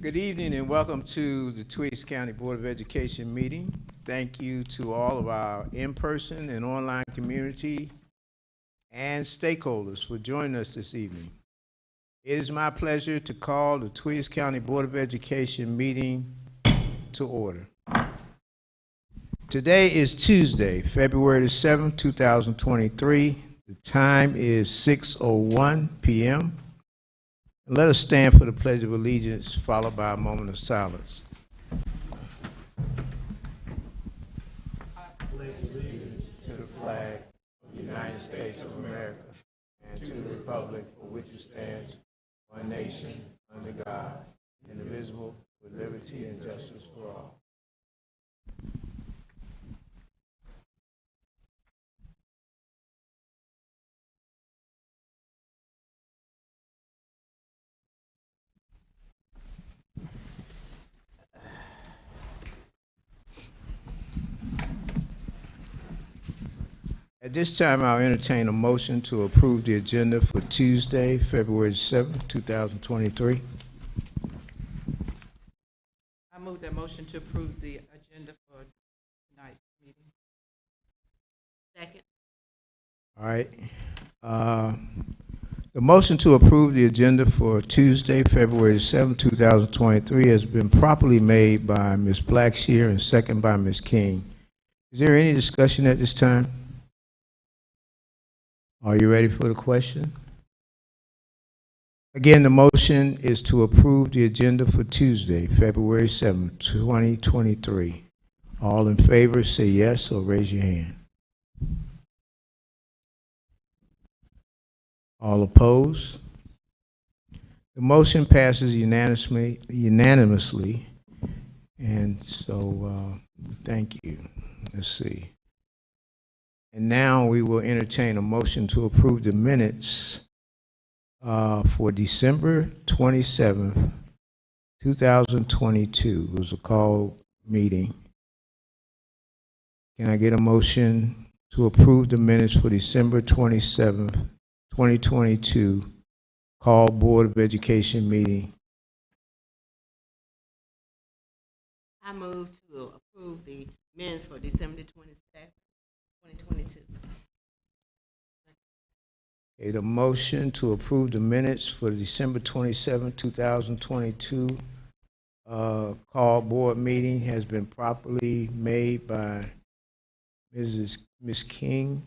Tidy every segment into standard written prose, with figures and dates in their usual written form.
Good evening and welcome to the Twigs County Board of Education meeting. Thank you to all of our in-person and online community and stakeholders for joining us this evening. It is my pleasure to call the Twigs County Board of Education meeting to order. Today is Tuesday, February the 7th, 2023. The time is 6:01 p.m. Let us stand for the Pledge of Allegiance, followed by a moment of silence. I pledge allegiance to the flag of the United States of America and to the republic for which it stands, one nation, under God, indivisible, with liberty and justice for all. At this time, I'll entertain a motion to approve the agenda for Tuesday, February 7th, 2023. I move that motion to approve the agenda for tonight's meeting. Second. All right. The motion to approve the agenda for Tuesday, February 7th, 2023 has been properly made by Ms. Blackshear and second by Ms. King. Is there any discussion at this time? Are you ready for the question? Again, the motion is to approve the agenda for Tuesday, February 7th, 2023. All in favor, say yes or raise your hand. All opposed? The motion passes unanimously, and so thank you. Let's see. And now we will entertain a motion to approve the minutes for December 27th, 2022. It was a called meeting. Can I get a motion to approve the minutes for December 27th, 2022, called Board of Education meeting? I move to approve the minutes for December 22nd, 2022. Okay, the motion to approve the minutes for December 27, 2022 call board meeting has been properly made by Ms. King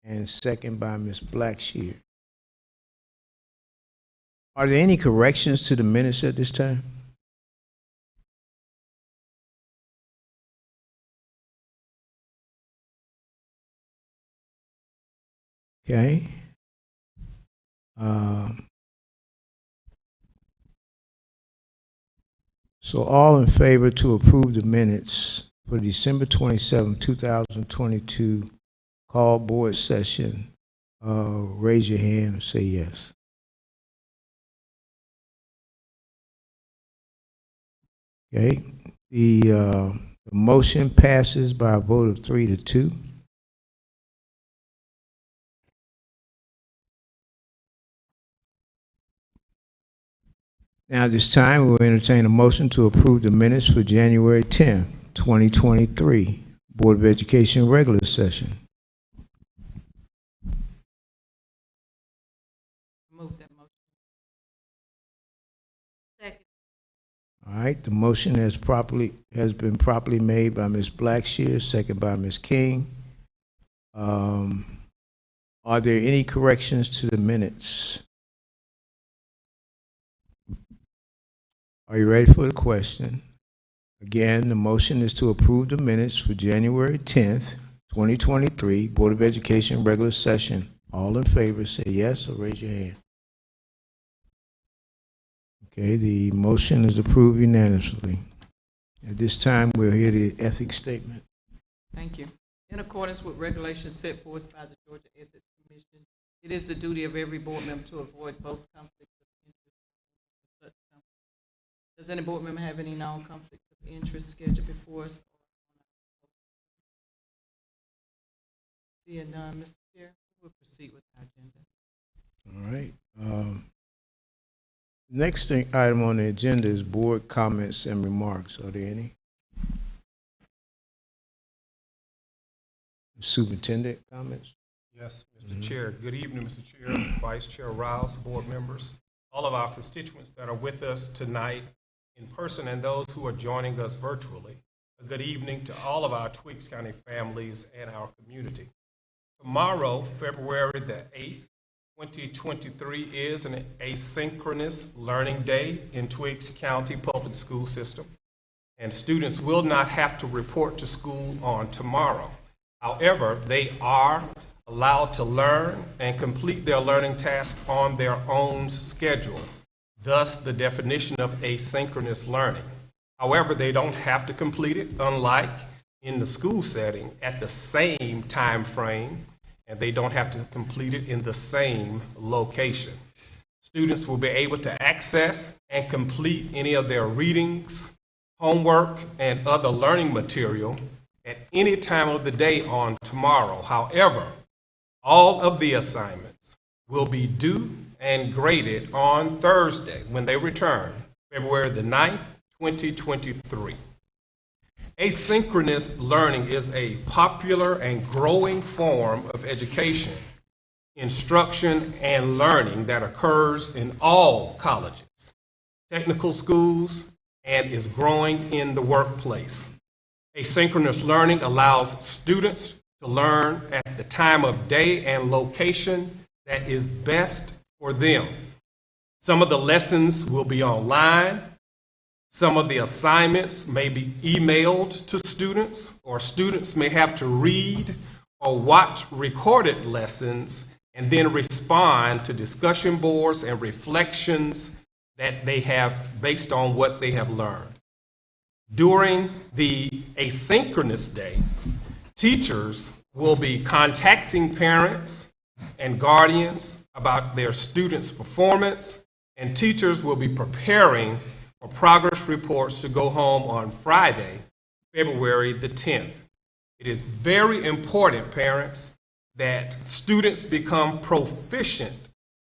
and second by Ms. Blackshear. Are there any corrections to the minutes at this time? Okay. So all in favor to approve the minutes for December 27, 2022 call board session, raise your hand and say yes. Okay. The motion passes by a vote of 3-2. Now, at this time, we will entertain a motion to approve the minutes for January 10th, 2023, Board of Education regular session. Move that motion. Second. All right, the motion has been properly made by Ms. Blackshear, second by Ms. King. Are there any corrections to the minutes? Are you ready for the question? Again, the motion is to approve the minutes for January 10th, 2023, Board of Education regular session. All in favor, say yes or raise your hand. Okay, the motion is approved unanimously. At this time, we'll hear the ethics statement. Thank you. In accordance with regulations set forth by the Georgia Ethics Commission, it is the duty of every board member to avoid both conflicts of interest and such conflicts. Does any board member have any known conflicts of interest scheduled before us? Seeing none, Mr. Chair, we'll proceed with our agenda. All right. Next item on the agenda is board comments and remarks. Are there any? Superintendent comments? Yes, Mr. Chair. Good evening, Mr. Chair, Vice Chair Rouse, board members, all of our constituents that are with us tonight in person and those who are joining us virtually. A good evening to all of our Twiggs County families and our community. Tomorrow, February the 8th, 2023 is an asynchronous learning day in Twiggs County Public School System, and students will not have to report to school on tomorrow. However, they are allowed to learn and complete their learning tasks on their own schedule, thus the definition of asynchronous learning. However, they don't have to complete it, unlike in the school setting, at the same time frame, and they don't have to complete it in the same location. Students will be able to access and complete any of their readings, homework, and other learning material at any time of the day on tomorrow. However, all of the assignments will be due and graded on Thursday when they return, February the 9th, 2023. Asynchronous learning is a popular and growing form of education, instruction, and learning that occurs in all colleges, technical schools, and is growing in the workplace. Asynchronous learning allows students to learn at the time of day and location that is best for them. Some of the lessons will be online. Some of the assignments may be emailed to students, or students may have to read or watch recorded lessons and then respond to discussion boards and reflections that they have based on what they have learned. During the asynchronous day, teachers will be contacting parents and guardians about their students' performance, and teachers will be preparing for progress reports to go home on Friday, February the 10th. It is very important, parents, that students become proficient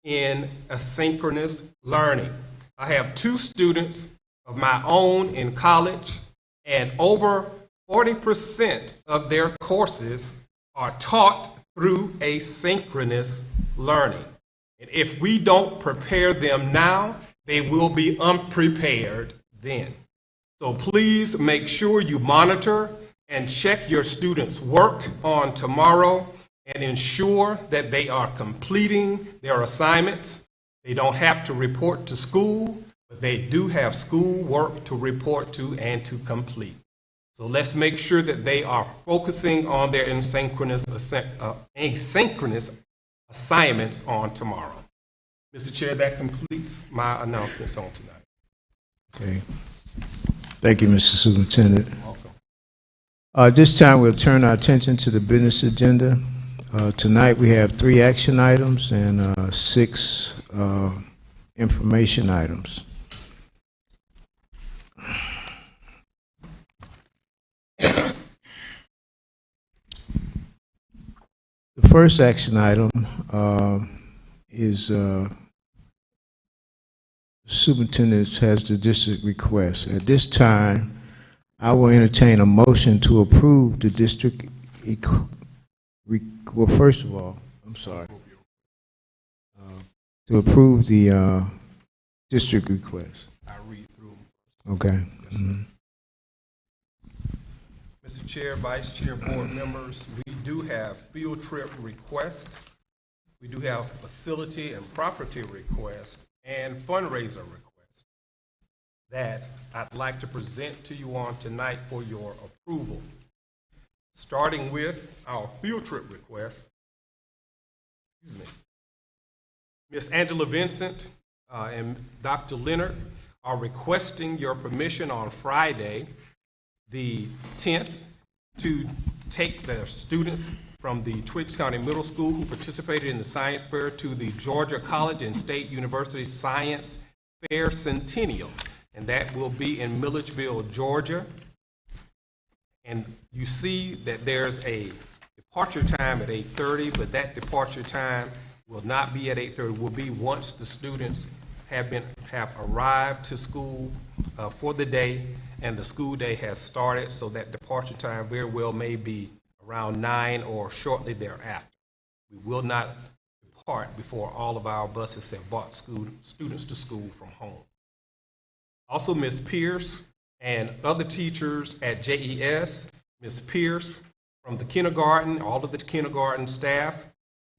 in asynchronous learning. I have 2 students of my own in college, and over 40% of their courses are taught through asynchronous learning. And if we don't prepare them now, they will be unprepared then. So please make sure you monitor and check your students' work on tomorrow and ensure that they are completing their assignments. They don't have to report to school, but they do have school work to report to and to complete. So let's make sure that they are focusing on their asynchronous assignments on tomorrow. Mr. Chair, that completes my announcements on tonight. Okay. Thank you, Mr. Superintendent. You're welcome. This time we'll turn our attention to the business agenda. Tonight we have 3 action items and 6 information items. The first action item is superintendent has the district request. At this time, I will entertain a motion to approve the district. Well, first of all, I'm sorry. To approve the district request. I read through. Okay. Yes, Mr. Chair, Vice Chair, board members, we do have field trip requests. We do have facility and property requests and fundraiser requests that I'd like to present to you on tonight for your approval. Starting with our field trip request. Excuse me. Ms. Angela Vincent and Dr. Leonard are requesting your permission on Friday, the 10th, to take their students from the Twiggs County Middle School who participated in the science fair to the Georgia College and State University Science Fair Centennial, and that will be in Milledgeville, Georgia. And you see that there's a departure time at 8:30, but that departure time will not be at 8:30, will be once the students have arrived to school for the day, and the school day has started, so that departure time very well may be around 9 or shortly thereafter. We will not depart before all of our buses have brought students to school from home. Also, Ms. Pierce and other teachers at JES, Ms. Pierce from the kindergarten, all of the kindergarten staff,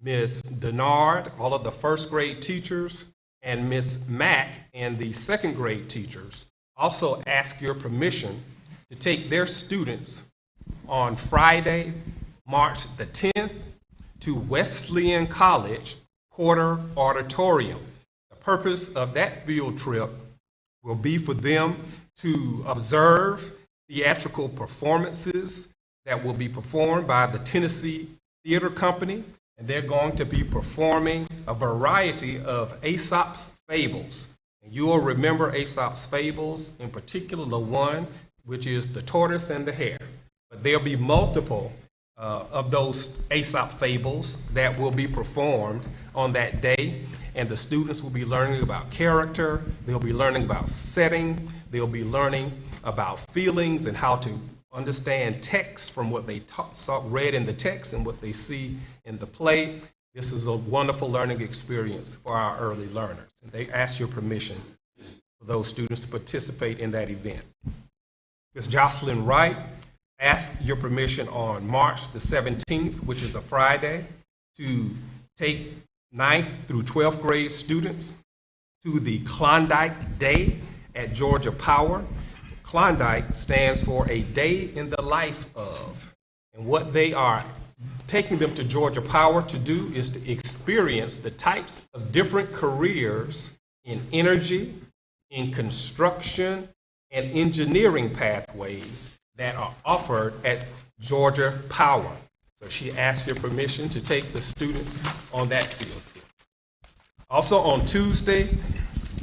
Ms. Denard, all of the first grade teachers, and Ms. Mack and the second grade teachers also ask your permission to take their students on Friday, March the 10th, to Wesleyan College Porter Auditorium. The purpose of that field trip will be for them to observe theatrical performances that will be performed by the Tennessee Theater Company, and they're going to be performing a variety of Aesop's fables. And you will remember Aesop's fables, in particular the one which is the tortoise and the hare. But there'll be multiple of those Aesop fables that will be performed on that day, and the students will be learning about character, they'll be learning about setting, they'll be learning about feelings and how to understand text from what they read in the text and what they see in the play. This is a wonderful learning experience for our early learners, and they ask your permission for those students to participate in that event. Ms. Jocelyn Wright asked your permission on March the 17th, which is a Friday, to take 9th through 12th grade students to the Klondike Day at Georgia Power. Klondike stands for a day in the life of, and what they are taking them to Georgia Power to do is to experience the types of different careers in energy, in construction, and engineering pathways that are offered at Georgia Power. So she asked your permission to take the students on that field trip. Also on Tuesday,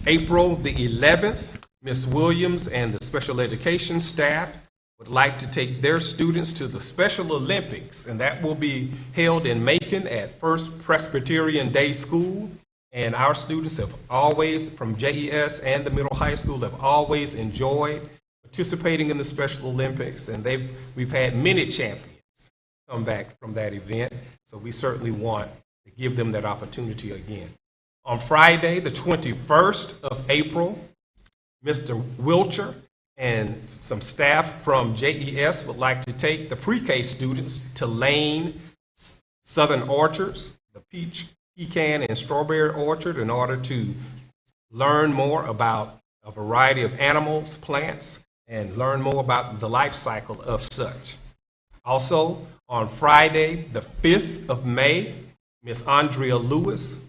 April the 11th, Ms. Williams and the special education staff would like to take their students to the Special Olympics, and that will be held in Macon at First Presbyterian Day School. And our students have always, from JES and the middle high school, have always enjoyed participating in the Special Olympics, and we've had many champions come back from that event, so we certainly want to give them that opportunity again. On Friday, the 21st of April, Mr. Wilcher and some staff from JES would like to take the pre-K students to Lane Southern Orchards, the peach, pecan, and strawberry orchard, in order to learn more about a variety of animals, plants, and learn more about the life cycle of such. Also, on Friday, the 5th of May, Ms. Andrea Lewis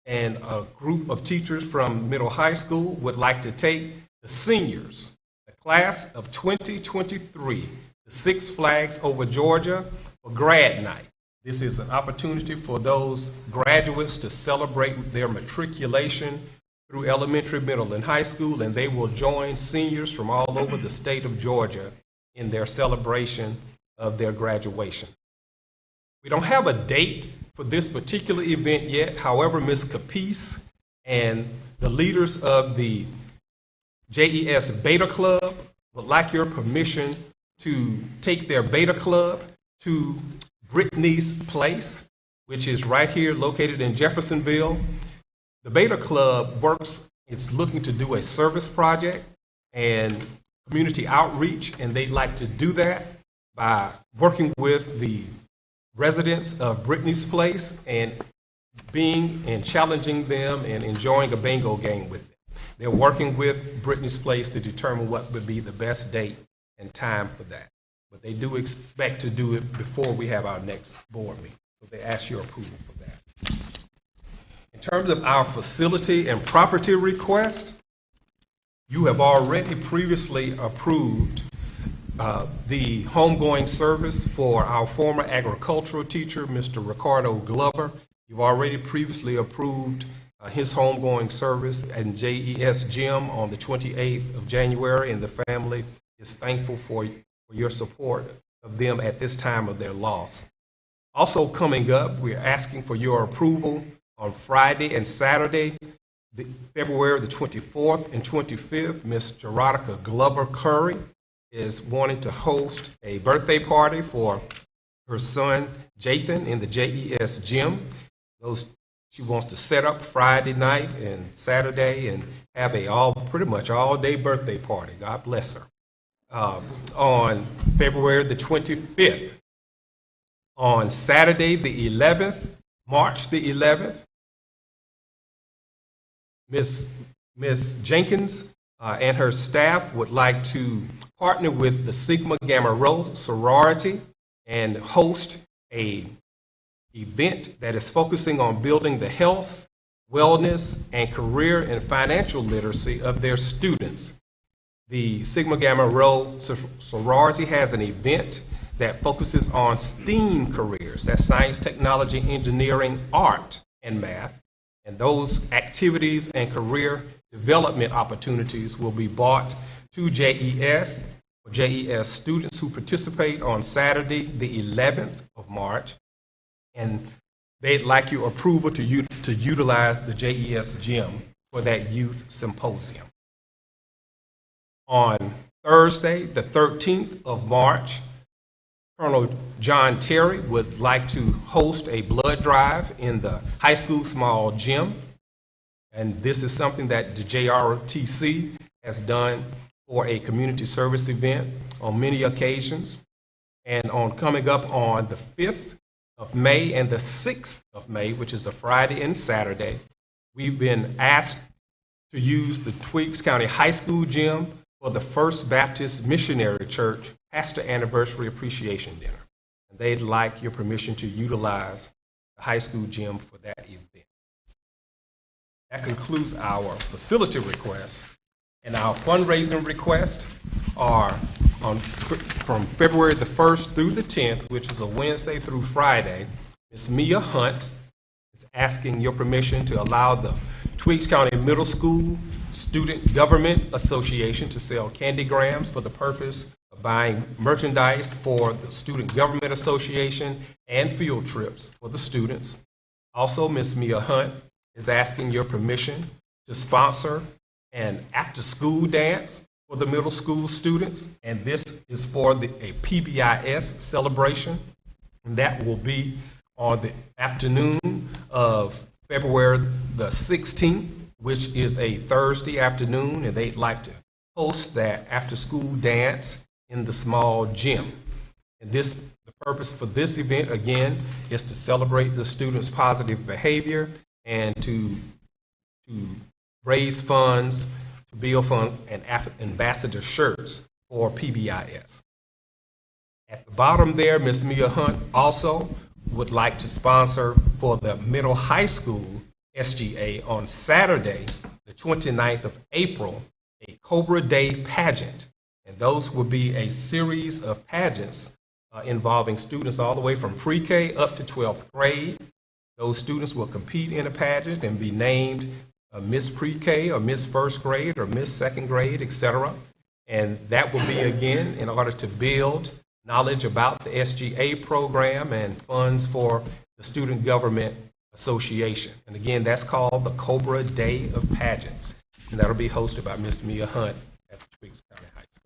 and a group of teachers from middle high school would like to take the seniors, the class of 2023, to Six Flags Over Georgia for grad night. This is an opportunity for those graduates to celebrate their matriculation through elementary, middle, and high school, and they will join seniors from all over the state of Georgia in their celebration of their graduation. We don't have a date for this particular event yet. However, Ms. Capice and the leaders of the JES Beta Club would like your permission to take their Beta Club to Brittany's Place, which is right here located in Jeffersonville. The Beta Club it's looking to do a service project and community outreach, and they'd like to do that by working with the residents of Brittany's Place and being and challenging them and enjoying a bingo game with them. They're working with Brittany's Place to determine what would be the best date and time for that. But they do expect to do it before we have our next board meeting. So they ask your approval for that. In terms of our facility and property request, you have already previously approved the homegoing service for our former agricultural teacher, Mr. Ricardo Glover. You've already previously approved his homegoing service at JES Gym on the 28th of January, and the family is thankful for your support of them at this time of their loss. Also coming up, we're asking for your approval on Friday and Saturday February the 24th and 25th, Miss Jerotica Glover Curry is wanting to host a birthday party for her son, Jathan, in the JES gym. She wants to set up Friday night and Saturday and have a pretty much all-day birthday party. God bless her. On February the 25th, on Saturday the 11th, March the 11th, Miss Jenkins and her staff would like to partner with the Sigma Gamma Rho sorority and host a event that is focusing on building the health, wellness, and career and financial literacy of their students. The Sigma Gamma Rho sorority has an event that focuses on STEAM careers, that's science, technology, engineering, art, and math. And those activities and career development opportunities will be brought to JES for JES students who participate on Saturday, the 11th of March. And they'd like your approval to utilize the JES gym for that youth symposium. On Thursday, the 13th of March, Colonel John Terry would like to host a blood drive in the high school small gym. And this is something that the JRTC has done for a community service event on many occasions. And coming up on the 5th of May and the 6th of May, which is a Friday and Saturday, we've been asked to use the Twiggs County High School gym for the First Baptist Missionary Church Pastor Anniversary Appreciation Dinner. And they'd like your permission to utilize the high school gym for that event. That concludes our facility requests. And our fundraising requests are from February the 1st through the 10th, which is a Wednesday through Friday. Ms. Mia Hunt is asking your permission to allow the Twiggs County Middle School Student Government Association to sell candygrams for the purpose of buying merchandise for the Student Government Association and field trips for the students. Also, Ms. Mia Hunt is asking your permission to sponsor an after-school dance for the middle school students, and this is for a PBIS celebration, and that will be on the afternoon of February the 16th, which is a Thursday afternoon, and they'd like to host that after-school dance in the small gym. And the purpose for this event, again, is to celebrate the students' positive behavior and to raise funds, to build funds and ambassador shirts for PBIS. At the bottom there, Ms. Mia Hunt also would like to sponsor for the middle high school SGA on Saturday, the 29th of April, a Cobra Day pageant. And those will be a series of pageants involving students all the way from pre-K up to 12th grade. Those students will compete in a pageant and be named Miss Pre-K or Miss First Grade or Miss Second Grade, etc. And that will be, again, in order to build knowledge about the SGA program and funds for the Student Government Association. And again, that's called the Cobra Day of Pageants. And that'll be hosted by Miss Mia Hunt at the Twiggs County High School.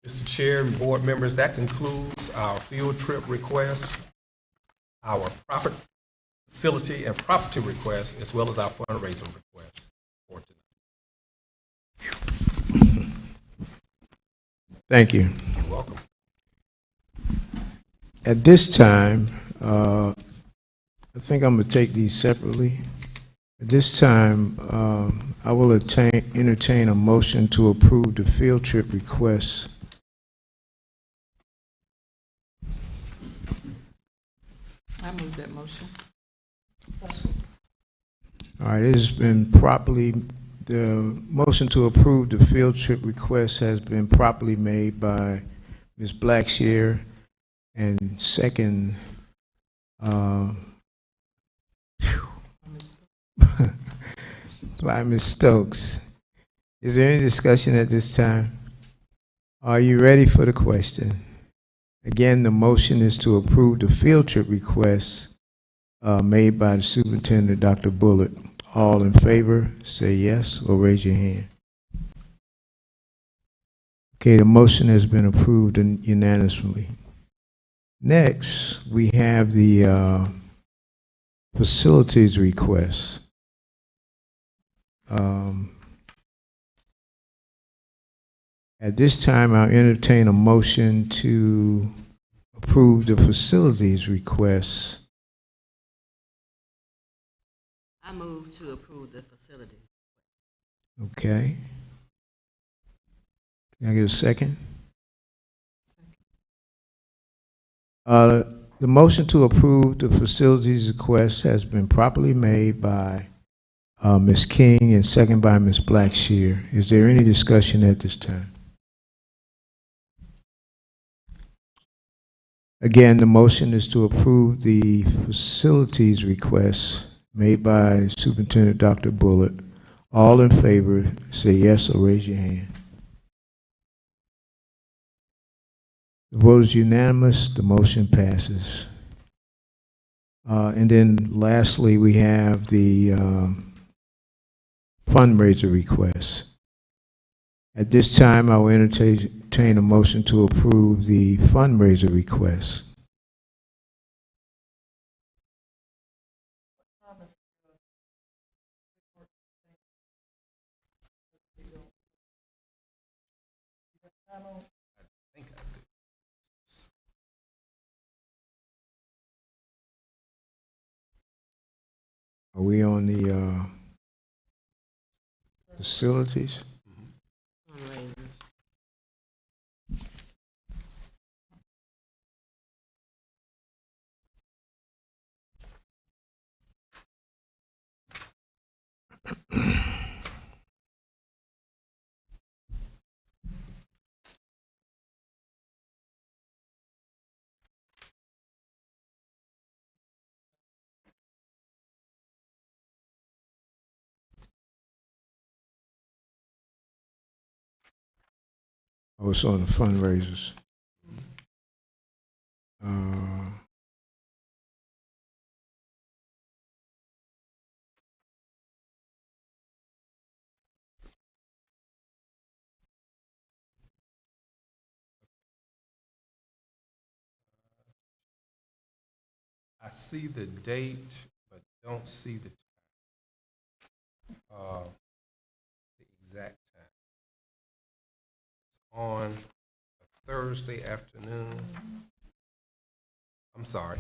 Mr. Chair and board members, that concludes our field trip request, our facility and property requests, as well as our fundraising requests for tonight. Thank you. You're welcome. At this time, I think I'm going to take these separately. At this time, I will entertain a motion to approve the field trip requests. I move that motion. All right, it has been the motion to approve the field trip request has been properly made by Ms. Blackshear and second by Ms. Stokes. Is there any discussion at this time? Are you ready for the question? Again, the motion is to approve the field trip requests made by the superintendent, Dr. Bullitt. All in favor, say yes or raise your hand. Okay, the motion has been approved unanimously. Next, we have the facilities request. At this time, I'll entertain a motion to approve the facilities request. I move to approve the facility. Okay. Can I get a second? The motion to approve the facilities request has been properly made by Ms. King and second by Ms. Blackshear. Is there any discussion at this time? Again, the motion is to approve the facilities request made by Superintendent Dr. Bullitt. All in favor, say yes or raise your hand. The vote is unanimous. The motion passes. And then lastly, we have the fundraiser request. At this time, I will entertain a motion to approve the fundraiser request. Are we on the facilities? Fundraisers. Oh, it's on the fundraisers. I see the date, but don't see the exact time. It's on a Thursday afternoon. I'm sorry.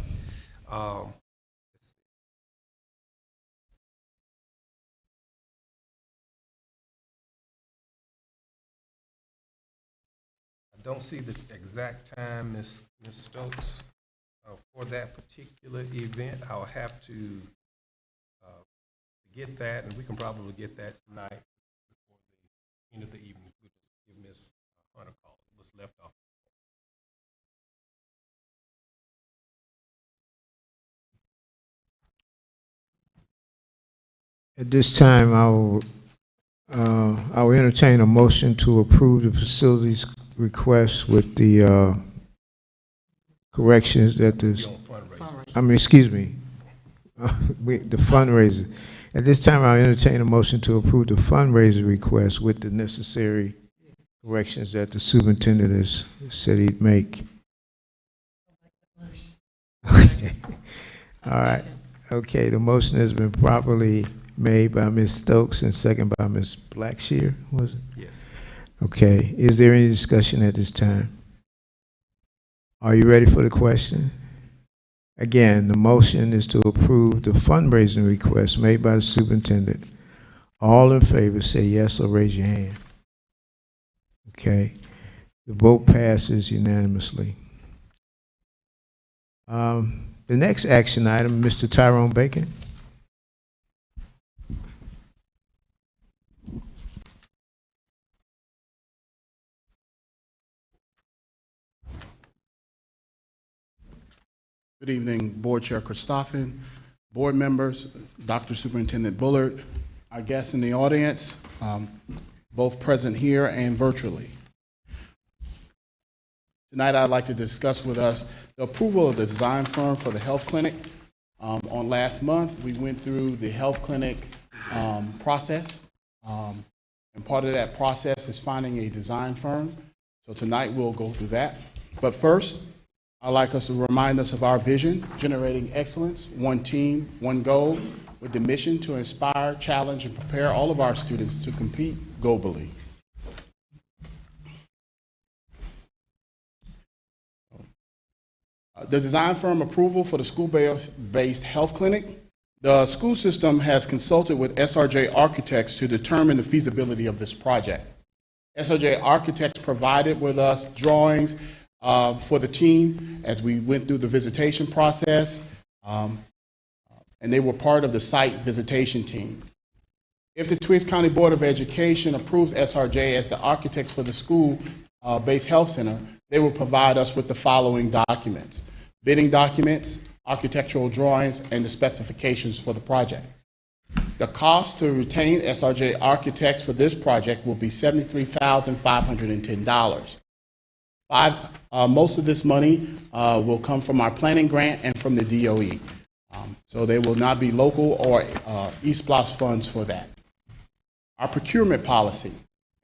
Let's see. I don't see the exact time, Ms. Stokes. For that particular event, I'll have to get that, and we can probably get that tonight before the end of the evening. We'll just give Ms. Hunter a call. It was left off. At this time, I will entertain a motion to approve the facilities request with the corrections that the, excuse me, the fundraiser. At this time, I'll entertain a motion to approve the fundraiser request with the necessary corrections that the superintendent has said he'd make. Okay. All right. Okay, the motion has been properly made by Ms. Stokes and second by Ms. Blackshear, was it? Yes. Okay, is there any discussion at this time? Are you ready for the question? Again, the motion is to approve the fundraising request made by the superintendent. All in favor say yes or raise your hand. Okay, the vote passes unanimously. The next action item, Mr. Tyrone Bacon. Good evening, Board Chair Christoffen, board members, Dr. Superintendent Bullard, our guests in the audience, both present here and virtually. Tonight, I'd like to discuss with us the approval of the design firm for the health clinic. On last month, we went through the health clinic process. And part of that process is finding a design firm. So tonight we'll go through that. But first, I'd like us to remind us of our vision, generating excellence, one team, one goal, with the mission to inspire, challenge, and prepare all of our students to compete globally. The design firm approval for the school-based health clinic. The school system has consulted with SRJ Architects to determine the feasibility of this project. SRJ Architects provided with us drawings for the team as we went through the visitation process, and they were part of the site visitation team. If the Twiggs County Board of Education approves SRJ as the architects for the school-based health center, they will provide us with the following documents: bidding documents, architectural drawings, and the specifications for the project. The cost to retain SRJ Architects for this project will be $73,510. Most of this money will come from our planning grant and from the DOE. So there will not be local or East Bluffs funds for that. Our procurement policy.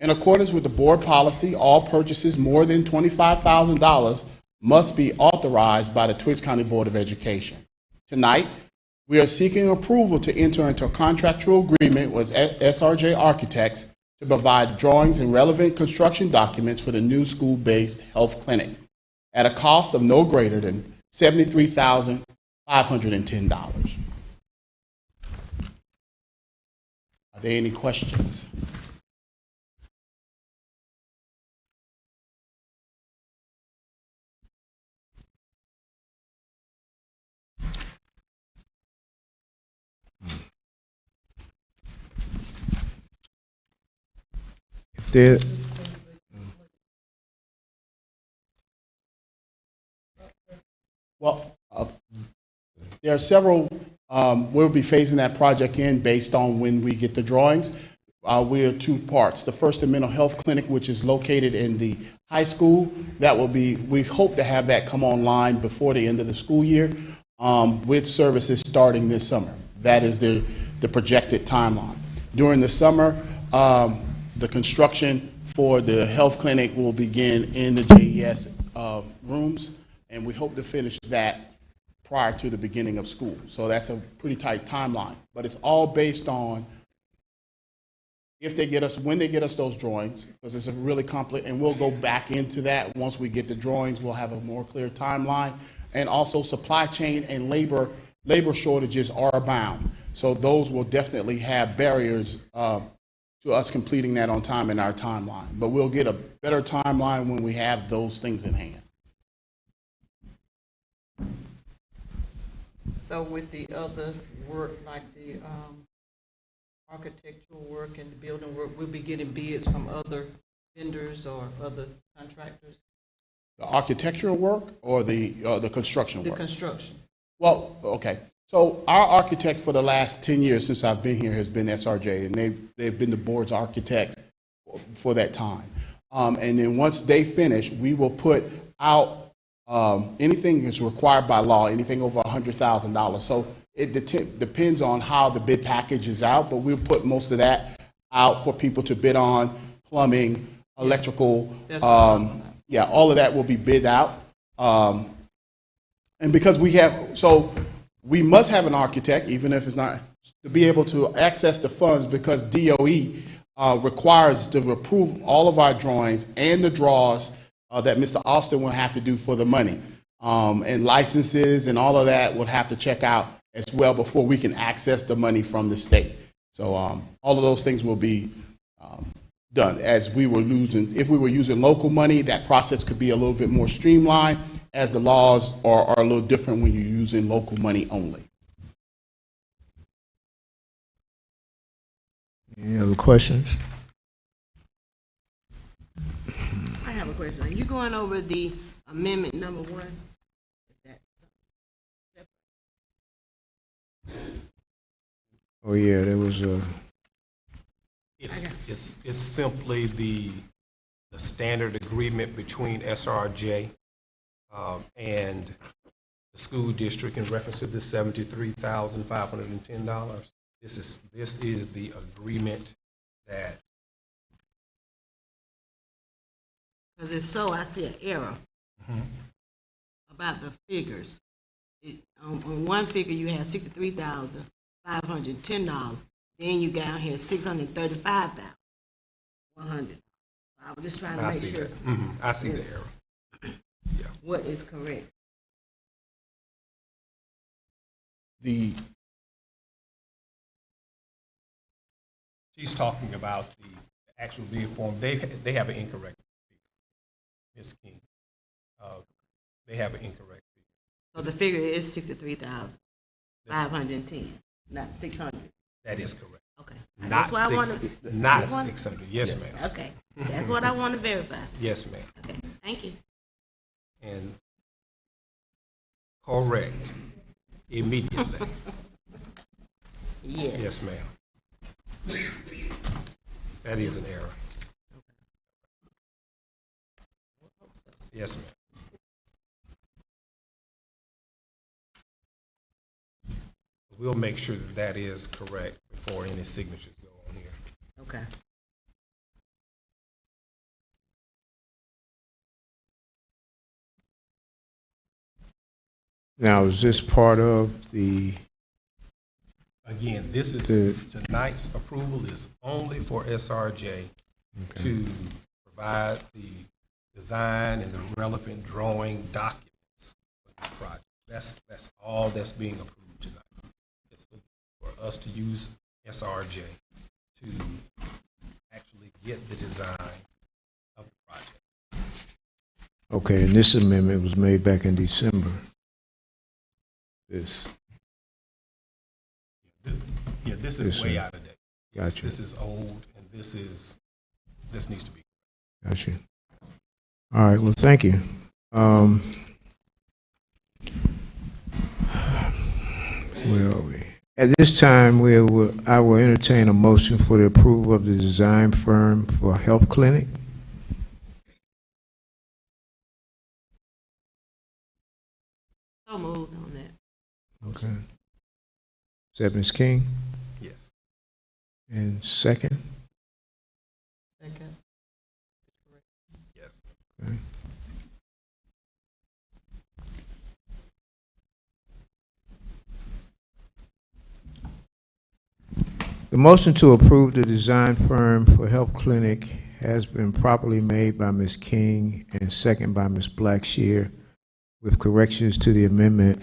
In accordance with the board policy, all purchases more than $25,000 must be authorized by the Twiggs County Board of Education. Tonight, we are seeking approval to enter into a contractual agreement with SRJ Architects to provide drawings and relevant construction documents for the new school-based health clinic at a cost of no greater than $73,510. Are there any questions? There, Well, there are several, we'll be phasing that project in based on when we get the drawings. We are two parts. The first, the mental health clinic, which is located in the high school. That will be, we hope to have that come online before the end of the school year, with services starting this summer. That is the projected timeline. During the summer, the construction for the health clinic will begin in the JES rooms, and we hope to finish that prior to the beginning of school. So that's a pretty tight timeline. But it's all based on if they get us, when they get us those drawings, because it's a really complex, and we'll go back into that once we get the drawings. We'll have a more clear timeline. And also supply chain and labor shortages are abound. So those will definitely have barriers to us completing that on time in our timeline. But we'll get a better timeline when we have those things in hand. So with the other work, like the architectural work and the building work, we'll be getting bids from other vendors or other contractors? The architectural work or the construction work? The construction. Well, okay. So our architect for the last 10 years since I've been here has been SRJ, and they've been the board's architect for that time. And then once they finish, we will put out anything that's required by law, anything over $100,000. So it depends on how the bid package is out, but we'll put most of that out for people to bid on: plumbing, electrical. Yeah, all of that will be bid out. And because we must have an architect, even if it's not, to be able to access the funds, because DOE requires to approve all of our drawings and the draws that Mr. Austin will have to do for the money. And licenses and all of that will have to check out as well before we can access the money from the state. So all of those things will be done. If we were using local money, that process could be a little bit more streamlined, as the laws are a little different when you're using local money only. any other questions? I have a question. Are you going over the amendment number 1? Oh, yeah, there was a, It's simply the standard agreement between SRJ and the school district in reference to the $73,510. This is the agreement that, Because if so, I see an error about the figures. On one figure, you have $63,510. Then you got here $635,100. I was just trying to I make see sure that. I see the error. Yeah. what is correct. She's talking about the actual bid form. They have an incorrect figure, Ms. King. They have an incorrect figure. So the figure is 63,510, not 600. That is correct. Okay. Not That's what I want to. 600. Yes, ma'am. Okay, that's what I want to verify. Yes, ma'am. Okay, thank you. And correct immediately. Yes. Yes, ma'am. That is an error. Yes, ma'am. We'll make sure that that is correct before any signatures go on here. Okay. Now, is this part of the, Again, this is, tonight's approval is only for SRJ to provide the design and the relevant drawing documents for this project. That's all that's being approved tonight. It's for us to use SRJ to actually get the design of the project. okay, and this amendment was made back in December. This, Yeah, this is Yes, way sir. out of date. Gotcha. This is old, and this needs to be. Gotcha. All right, well, thank you. Where are we? At this time, I will entertain a motion for the approval of the design firm for health clinic. So moved on that. Okay. Is that Ms. King? Yes. And second? Second. Yes. Okay. The motion to approve the design firm for health clinic has been properly made by Ms. King and second by Ms. Blackshear with corrections to the amendment.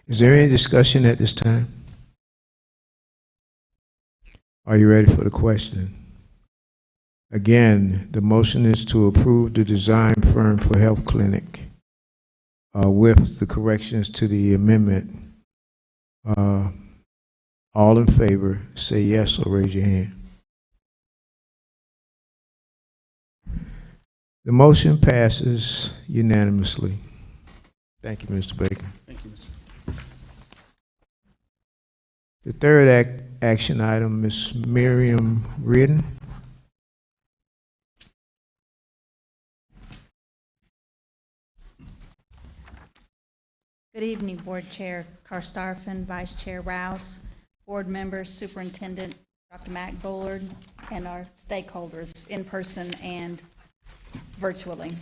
Is there any discussion at this time? Are you ready for the question? Again, the motion is to approve the design firm for health clinic with the corrections to the amendment. All in favor, say yes or raise your hand. The motion passes unanimously. Thank you, Mr. Baker. Thank you, Mr. The third action item, Ms. Miriam Reardon. Good evening, Board Chair Karstafen, Vice Chair Rouse, Board members, Superintendent Dr. Mac Bullard, and our stakeholders in person and virtually.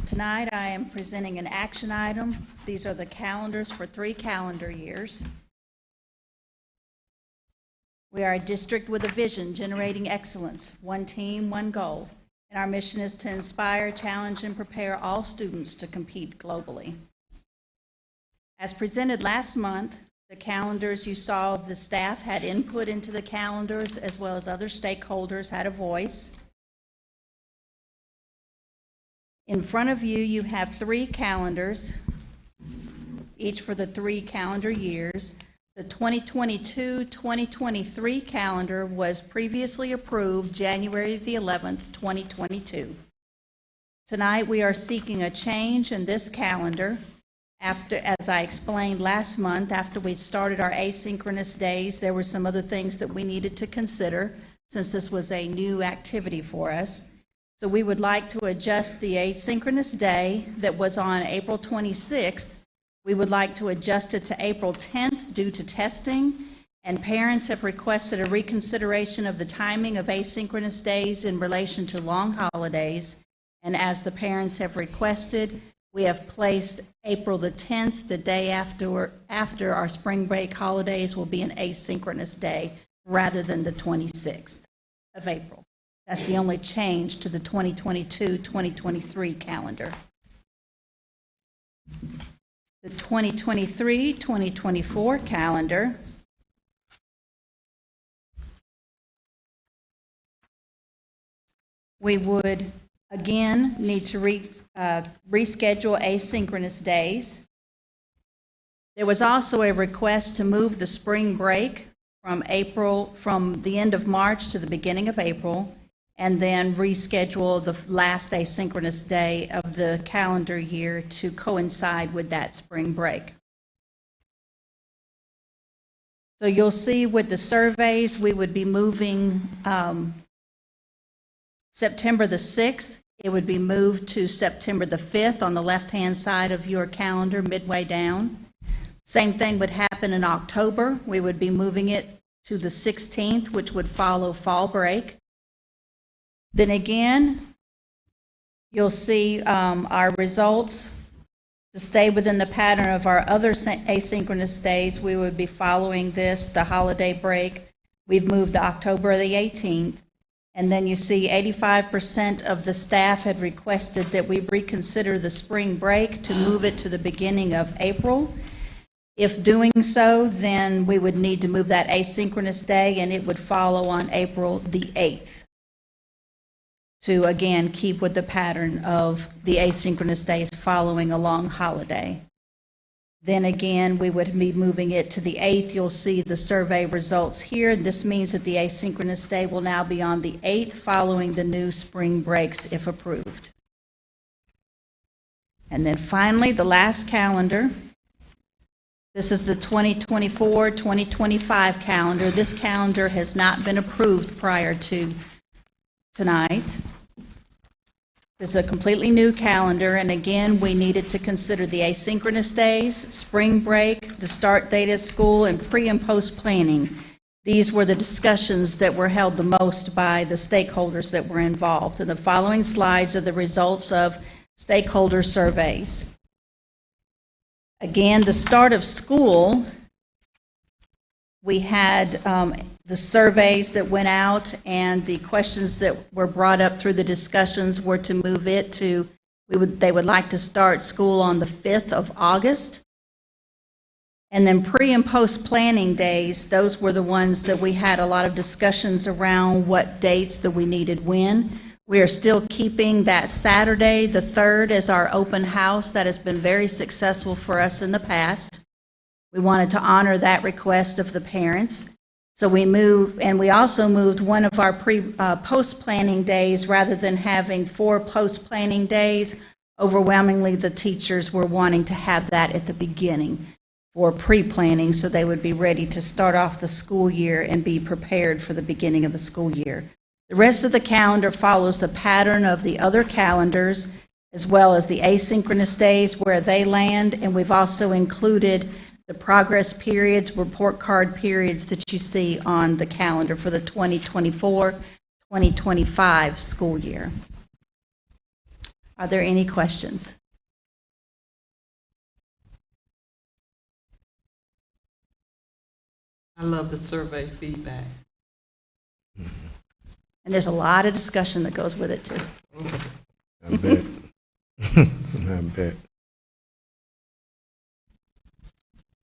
Tonight, I am presenting an action item. These are the calendars for 3 calendar years. We are a district with a vision, generating excellence, one team, one goal. And our mission is to inspire, challenge, and prepare all students to compete globally. As presented last month, the calendars you saw of the staff had input into the calendars, as well as other stakeholders had a voice. In front of you, you have 3 calendars, each for the 3 calendar years. The 2022-2023 calendar was previously approved January the 11th, 2022. Tonight, we are seeking a change in this calendar after, as I explained last month, after we started our asynchronous days, there were some other things that we needed to consider since this was a new activity for us. So we would like to adjust the asynchronous day that was on April 26th We would like to adjust it to April 10th due to testing, and parents have requested a reconsideration of the timing of asynchronous days in relation to long holidays. And as the parents have requested, we have placed April the 10th, the day after our spring break holidays, will be an asynchronous day rather than the 26th of April. That's the only change to the 2022-2023 calendar. The 2023-2024 calendar we would again need to reschedule asynchronous days. There was also a request to move the spring break from the end of March to the beginning of April, and then reschedule the last asynchronous day of the calendar year to coincide with that spring break. So you'll see with the surveys, we would be moving September the 6th. It would be moved to September the 5th on the left-hand side of your calendar, midway down. Same thing would happen in October. We would be moving it to the 16th, which would follow fall break. Then again, you'll see our results. To stay within the pattern of our other asynchronous days, we would be following this, the holiday break. We've moved to October the 18th. And then you see 85% of the staff had requested that we reconsider the spring break to move it to the beginning of April. If doing so, then we would need to move that asynchronous day, and it would follow on April the 8th. To, again, keep with the pattern of the asynchronous days following a long holiday. Then again, we would be moving it to the 8th. You'll see the survey results here. This means that the asynchronous day will now be on the 8th following the new spring breaks if approved. And then finally, the last calendar. This is the 2024-2025 calendar. This calendar has not been approved prior to tonight. This is a completely new calendar, and again, we needed to consider the asynchronous days, spring break, the start date of school, and pre- and post-planning. These were the discussions that were held the most by the stakeholders that were involved. And the following slides are the results of stakeholder surveys. Again, the start of school, we had the surveys that went out, and the questions that were brought up through the discussions were to move it to, they would like to start school on the 5th of August. And then pre- and post-planning days, those were the ones that we had a lot of discussions around what dates that we needed when. We are still keeping that Saturday, the 3rd, as our open house. That has been very successful for us in the past. We wanted to honor that request of the parents. So we moved, and we also moved one of our post-planning days. Rather than having 4 post-planning days, overwhelmingly the teachers were wanting to have that at the beginning for pre-planning, so they would be ready to start off the school year and be prepared for the beginning of the school year. The rest of the calendar follows the pattern of the other calendars, as well as the asynchronous days where they land, and we've also included the progress periods, report card periods that you see on the calendar for the 2024-2025 school year. Are there any questions? I love the survey feedback. And there's a lot of discussion that goes with it, too. I bet. I bet.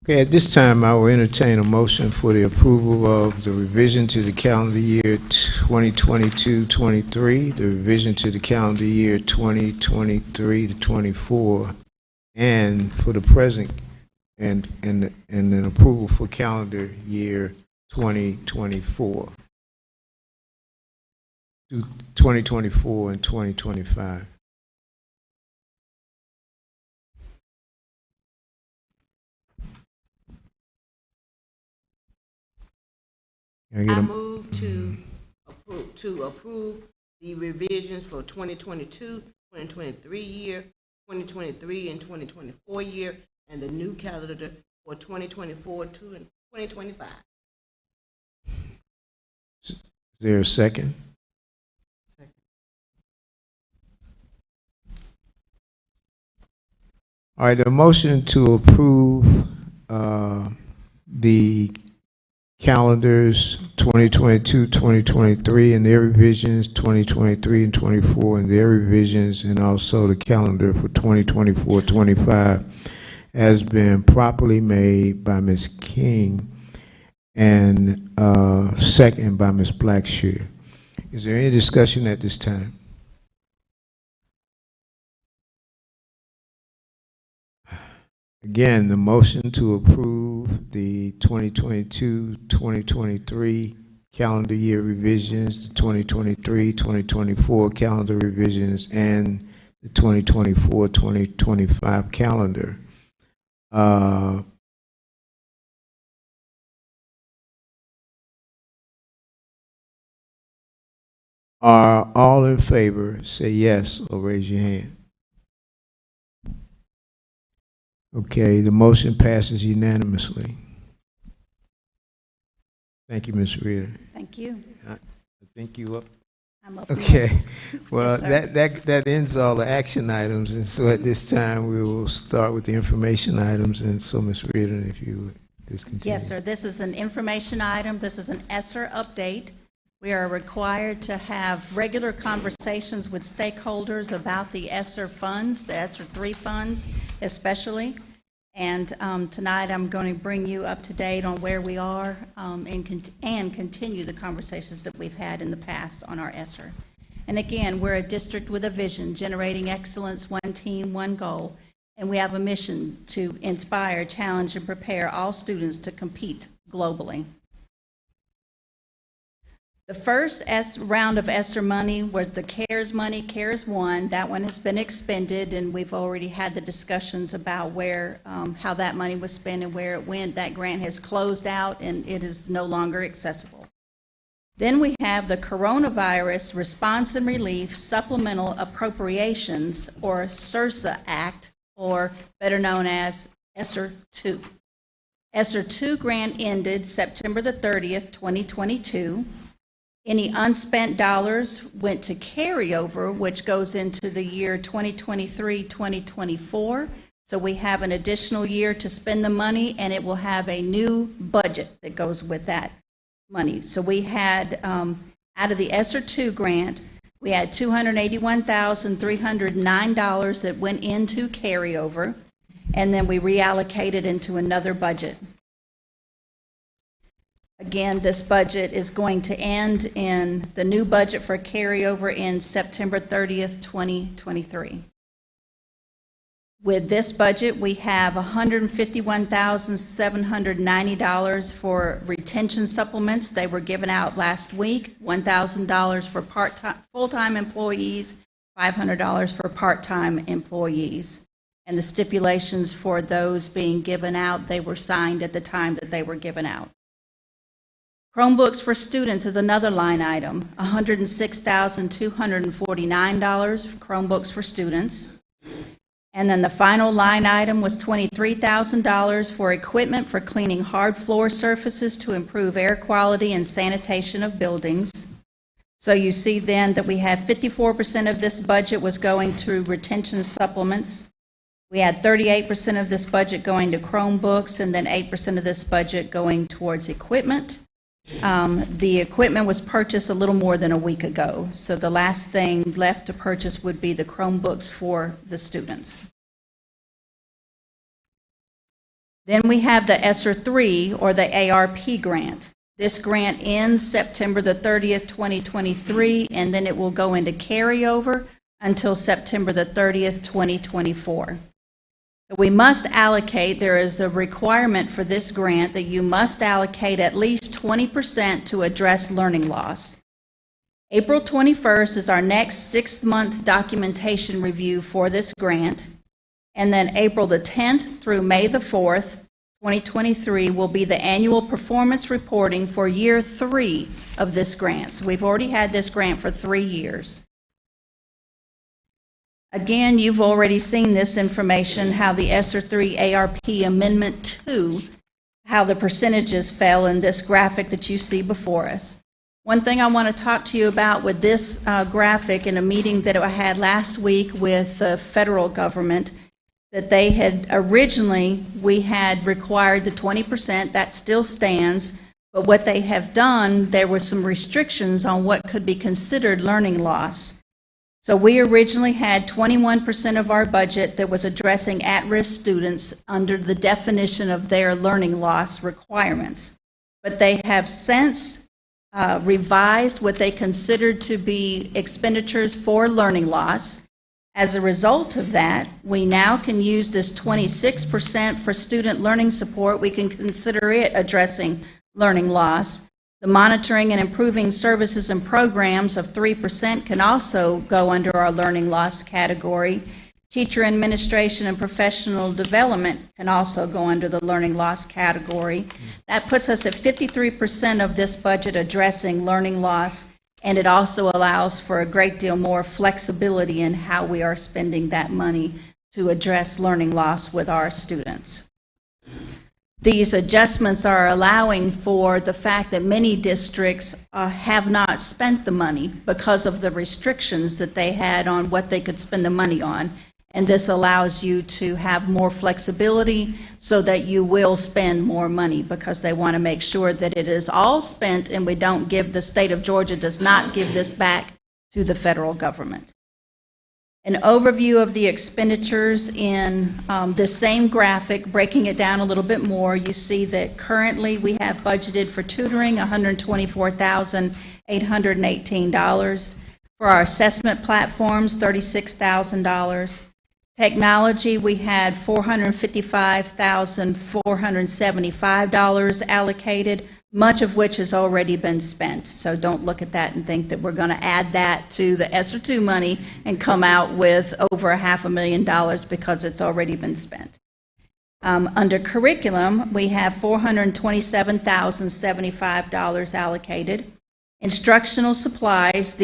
Okay, at this time, I will entertain a motion for the approval of the revision to the calendar year 2022-23, the revision to the calendar year 2023-24, and for the present, and an approval for calendar year 2024. 2024 and 2025. I move to approve the revisions for 2022, 2023 year, 2023 and 2024 year, and the new calendar for 2024 to 2025. Is there a second? Second. All right, the motion to approve the calendars 2022, 2023, and their revisions, 2023 and 24, and their revisions, and also the calendar for 2024, 25, has been properly made by Ms. King and second by Ms. Blackshear. Is there any discussion at this time? Again, the motion to approve the 2022-2023 calendar year revisions, the 2023-2024 calendar revisions, and the 2024-2025 calendar. Are all in favor, say yes or raise your hand. Okay, the motion passes unanimously. Thank you, Ms. Reeder. Thank you. I think you up. I'm up Okay. next. Well, Yes, sir. that ends all the action items, and so at this time we will start with the information items. And so, Ms. Reeder, if you would discontinue. Yes, sir. This is an information item. This is an ESSER update. We are required to have regular conversations with stakeholders about the ESSER funds, the ESSER 3 funds especially. And tonight I'm going to bring you up to date on where we are and continue the conversations that we've had in the past on our ESSER. And again, we're a district with a vision, generating excellence, one team, one goal. And we have a mission to inspire, challenge, and prepare all students to compete globally. The first round of ESSER money was the CARES money, CARES 1. That one has been expended, and we've already had the discussions about where, how that money was spent and where it went. That grant has closed out, and it is no longer accessible. Then we have the Coronavirus Response and Relief Supplemental Appropriations, or CRSA Act, or better known as ESSER 2. ESSER 2 grant ended September the 30th, 2022. Any unspent dollars went to carryover, which goes into the year 2023-2024. So we have an additional year to spend the money, and it will have a new budget that goes with that money. So we had, out of the ESSER 2 grant, we had $281,309 that went into carryover, and then we reallocated into another budget. Again, this budget is going to end in the new budget for carryover in September 30th, 2023. With this budget, we have $151,790 for retention supplements. They were given out last week, $1,000 for full-time employees, $500 for part-time employees. And the stipulations for those being given out, they were signed at the time that they were given out. Chromebooks for students is another line item, $106,249 for Chromebooks for students. And then the final line item was $23,000 for equipment for cleaning hard floor surfaces to improve air quality and sanitation of buildings. So you see then that we have 54% of this budget was going to retention supplements. We had 38% of this budget going to Chromebooks, and then 8% of this budget going towards equipment. The equipment was purchased a little more than a week ago, so the last thing left to purchase would be the Chromebooks for the students. Then we have the ESSER 3, or the ARP grant. This grant ends September the 30th, 2023, and then it will go into carryover until September the 30th, 2024. We must allocate, there is a requirement for this grant that you must allocate at least 20% to address learning loss. April 21st is our next 6-month documentation review for this grant, and then April the 10th through May the 4th, 2023 will be the annual performance reporting for year 3 of this grant. So we've already had this grant for 3 years. Again, you've already seen this information, how the ESSER 3 ARP Amendment 2, how the percentages fell in this graphic that you see before us. One thing I want to talk to you about with this graphic in a meeting that I had last week with the federal government, that they had originally, we had required the 20%, that still stands, but what they have done, there were some restrictions on what could be considered learning loss. So we originally had 21% of our budget that was addressing at-risk students under the definition of their learning loss requirements. But they have since revised what they considered to be expenditures for learning loss. As a result of that, we now can use this 26% for student learning support. We can consider it addressing learning loss. The monitoring and improving services and programs of 3% can also go under our learning loss category. Teacher administration and professional development can also go under the learning loss category. That puts us at 53% of this budget addressing learning loss, and it also allows for a great deal more flexibility in how we are spending that money to address learning loss with our students. These adjustments are allowing for the fact that many districts have not spent the money because of the restrictions that they had on what they could spend the money on. And this allows you to have more flexibility so that you will spend more money, because they want to make sure that it is all spent and we don't give, the state of Georgia does not give this back to the federal government. An overview of the expenditures in this same graphic, breaking it down a little bit more, you see that currently we have budgeted for tutoring $124,818. For our assessment platforms, $36,000. Technology, we had $455,475 allocated, much of which has already been spent. So don't look at that and think that we're going to add that to the ESSER 2 money and come out with over $500,000 because it's already been spent. Under curriculum, we have $427,075 allocated. Instructional supplies,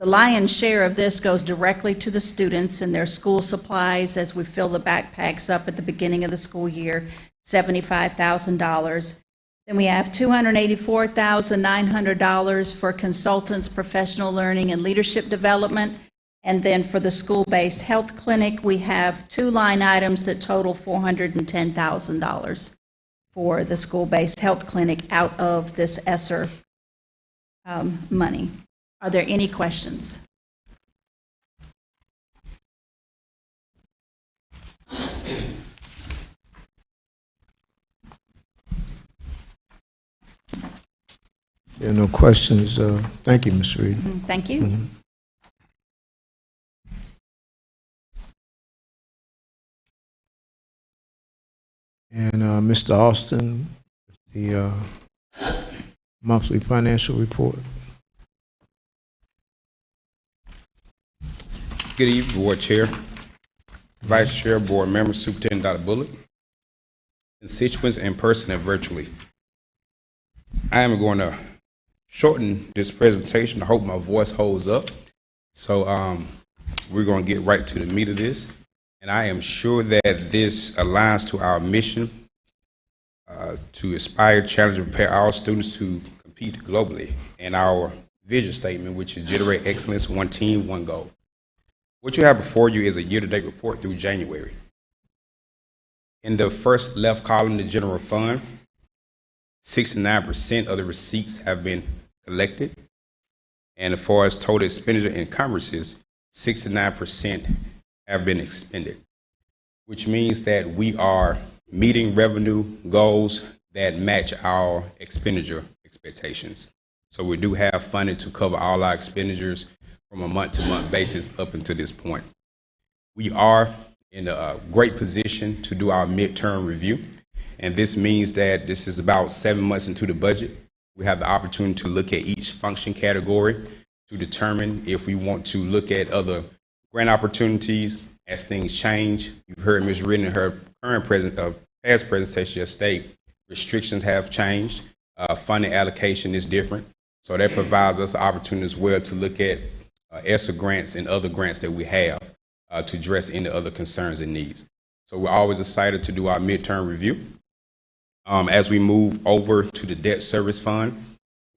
the lion's share of this goes directly to the students and their school supplies as we fill the backpacks up at the beginning of the school year, $75,000. Then we have $284,900 for consultants, professional learning, and leadership development. And then for the school-based health clinic, we have two line items that total $410,000 for the school-based health clinic out of this ESSER money. Are there any questions? There are no questions. Thank you, Ms. Reed. Thank you. And Mr. Austin, the monthly financial report. Good evening, Board Chair, Vice Chair, Board Members, Superintendent Dr. Bullock, constituents in person and virtually. I am going to shorten this presentation. I hope my voice holds up. So we're going to get right to the meat of this. And I am sure that this aligns to our mission to inspire, challenge, and prepare our students to compete globally, and our vision statement, which is generate excellence, one team, one goal. What you have before you is a year-to-date report through January. In the first left column, the general fund, 69% of the receipts have been collected. And as far as total expenditure encumbrances, 69% have been expended, which means that we are meeting revenue goals that match our expenditure expectations. So we do have funding to cover all our expenditures from a month-to-month basis up until this point. We are in a great position to do our midterm review, and this means that this is about 7 months into the budget. We have the opportunity to look at each function category to determine if we want to look at other grant opportunities as things change. You've heard Ms. Reed in her current past presentation just state restrictions have changed, funding allocation is different. So that provides us the opportunity as well to look at ESSER grants and other grants that we have to address any other concerns and needs. So we're always excited to do our midterm review. As we move over to the debt service fund,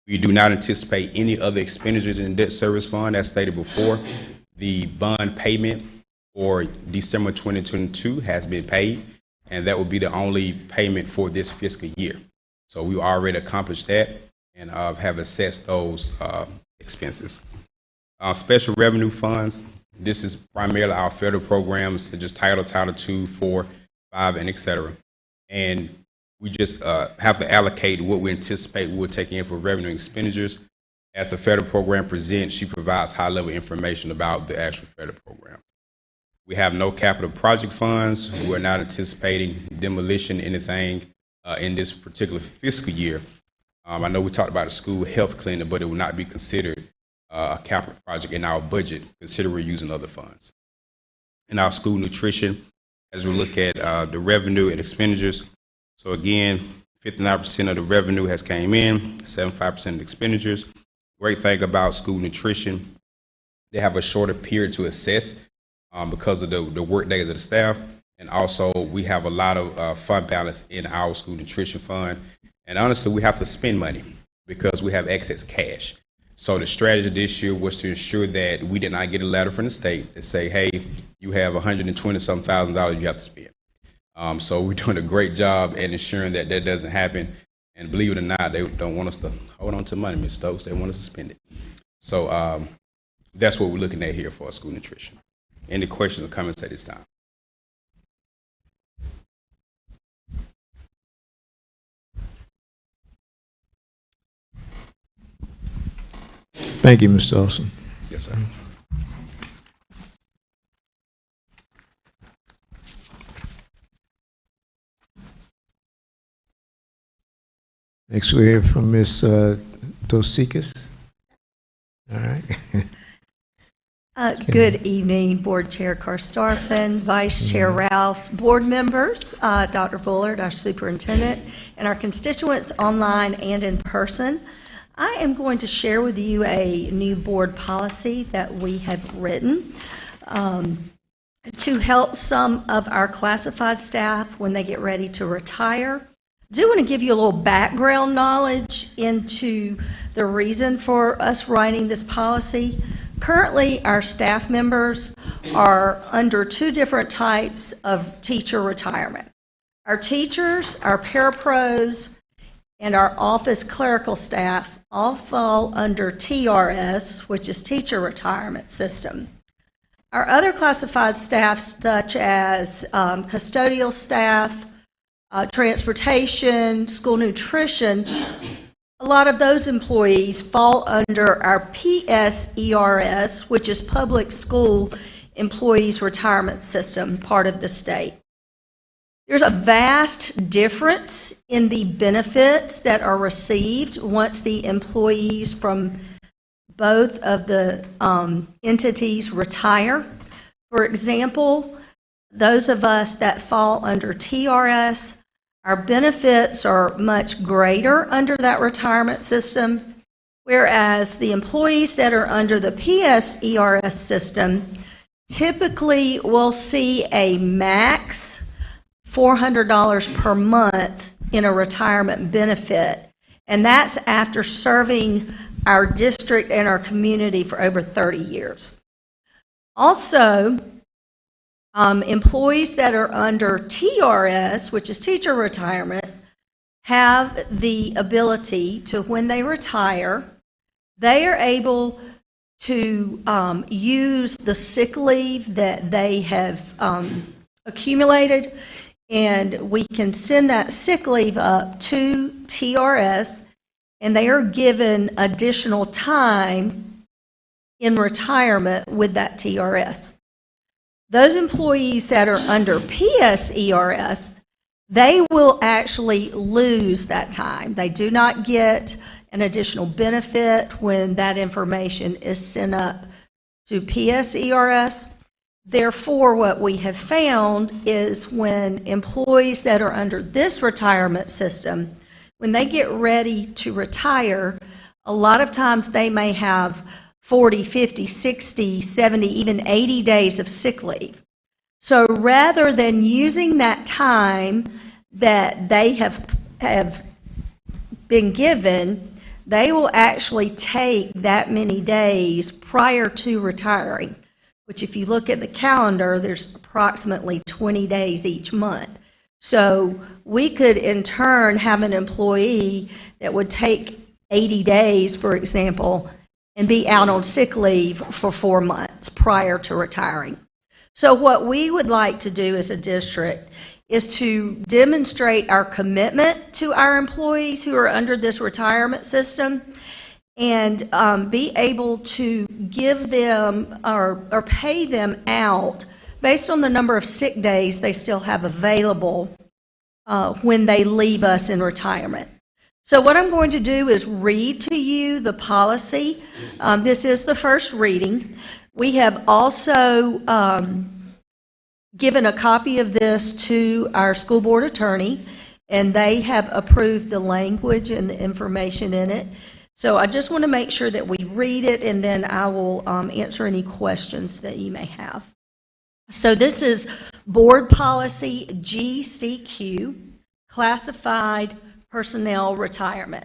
we do not anticipate any other expenditures in the debt service fund. As stated before, the bond payment for December 2022 has been paid, and that will be the only payment for this fiscal year. So we already accomplished that and have assessed those expenses. Special revenue funds, this is primarily our federal programs, such as Title II, 4, 5, and et cetera. And we just have to allocate what we anticipate we'll take in for revenue expenditures. As the federal program presents, she provides high-level information about the actual federal program. We have no capital project funds. We're not anticipating demolition, anything in this particular fiscal year. I know we talked about a school health clinic, but it will not be considered a capital project in our budget, considering we're using other funds. In our school nutrition, as we look at the revenue and expenditures, so again, 59% of the revenue has came in, 75% of the expenditures. Great thing about school nutrition, they have a shorter period to assess because of the work days of the staff. And also, we have a lot of fund balance in our school nutrition fund. And honestly, we have to spend money because we have excess cash. So the strategy this year was to ensure that we did not get a letter from the state that say, hey, you have $120,000 you have to spend. So we're doing a great job at ensuring that that doesn't happen. And believe it or not, they don't want us to hold on to money, Ms. Stokes. They want us to spend it. So that's what we're looking at here for our school nutrition. Any questions or comments at this time? Thank you, Mr. Olson. Yes, sir. Next we hear from Ms. Dosikas. All right. Good evening, Board Chair Karstarfin, Vice Chair Rouse, board members, Dr. Bullard, our superintendent, and our constituents online and in person. I am going to share with you a new board policy that we have written to help some of our classified staff when they get ready to retire. I do want to give you a little background knowledge into the reason for us writing this policy. Currently, our staff members are under two different types of teacher retirement. Our teachers, our parapros, and our office clerical staff all fall under TRS, which is Teacher Retirement System. Our other classified staff, such as custodial staff, transportation, school nutrition, a lot of those employees fall under our PSERS, which is Public School Employees Retirement System, part of the state. There's a vast difference in the benefits that are received once the employees from both of the entities retire. For example, those of us that fall under TRS, our benefits are much greater under that retirement system, whereas the employees that are under the PSERS system typically will see a max $400 per month in a retirement benefit, and that's after serving our district and our community for over 30 years. Also, employees that are under TRS, which is teacher retirement, have the ability to, when they retire, they are able to use the sick leave that they have accumulated, and we can send that sick leave up to TRS, and they are given additional time in retirement with that TRS. Those employees that are under PSERS, they will actually lose that time. They do not get an additional benefit when that information is sent up to PSERS. Therefore, what we have found is when employees that are under this retirement system, when they get ready to retire, a lot of times they may have 40, 50, 60, 70, even 80 days of sick leave. So rather than using that time that they have been given, they will actually take that many days prior to retiring, which if you look at the calendar, there's approximately 20 days each month. So we could in turn have an employee that would take 80 days, for example, and be out on sick leave for 4 months prior to retiring. So what we would like to do as a district is to demonstrate our commitment to our employees who are under this retirement system and be able to give them or pay them out based on the number of sick days they still have available when they leave us in retirement. So what I'm going to do is read to you the policy. This is the first reading. We have also given a copy of this to our school board attorney, and they have approved the language and the information in it. So I just want to make sure that we read it, and then I will answer any questions that you may have. So this is Board Policy GCQ, Classified Personnel Retirement.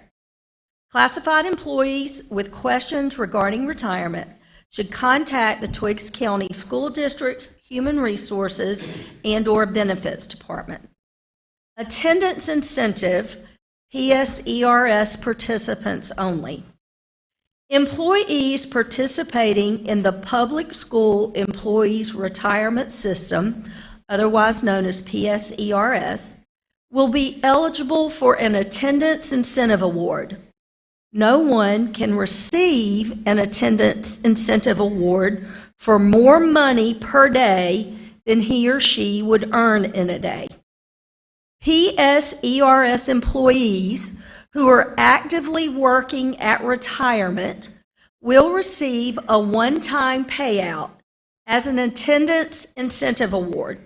Classified employees with questions regarding retirement should contact the Twiggs County School District's Human Resources and/or Benefits Department. Attendance incentive, PSERS participants only. Employees participating in the Public School Employees Retirement System, otherwise known as PSERS, will be eligible for an attendance incentive award. No one can receive an attendance incentive award for more money per day than he or she would earn in a day. PSERS employees who are actively working at retirement will receive a one-time payout as an attendance incentive award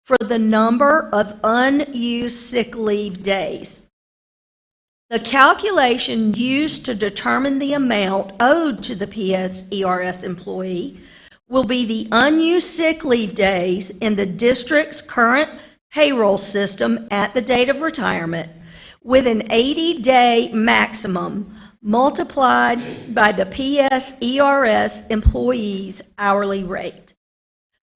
for the number of unused sick leave days. The calculation used to determine the amount owed to the PSERS employee will be the unused sick leave days in the district's current payroll system at the date of retirement, with an 80-day maximum multiplied by the PSERS employee's hourly rate.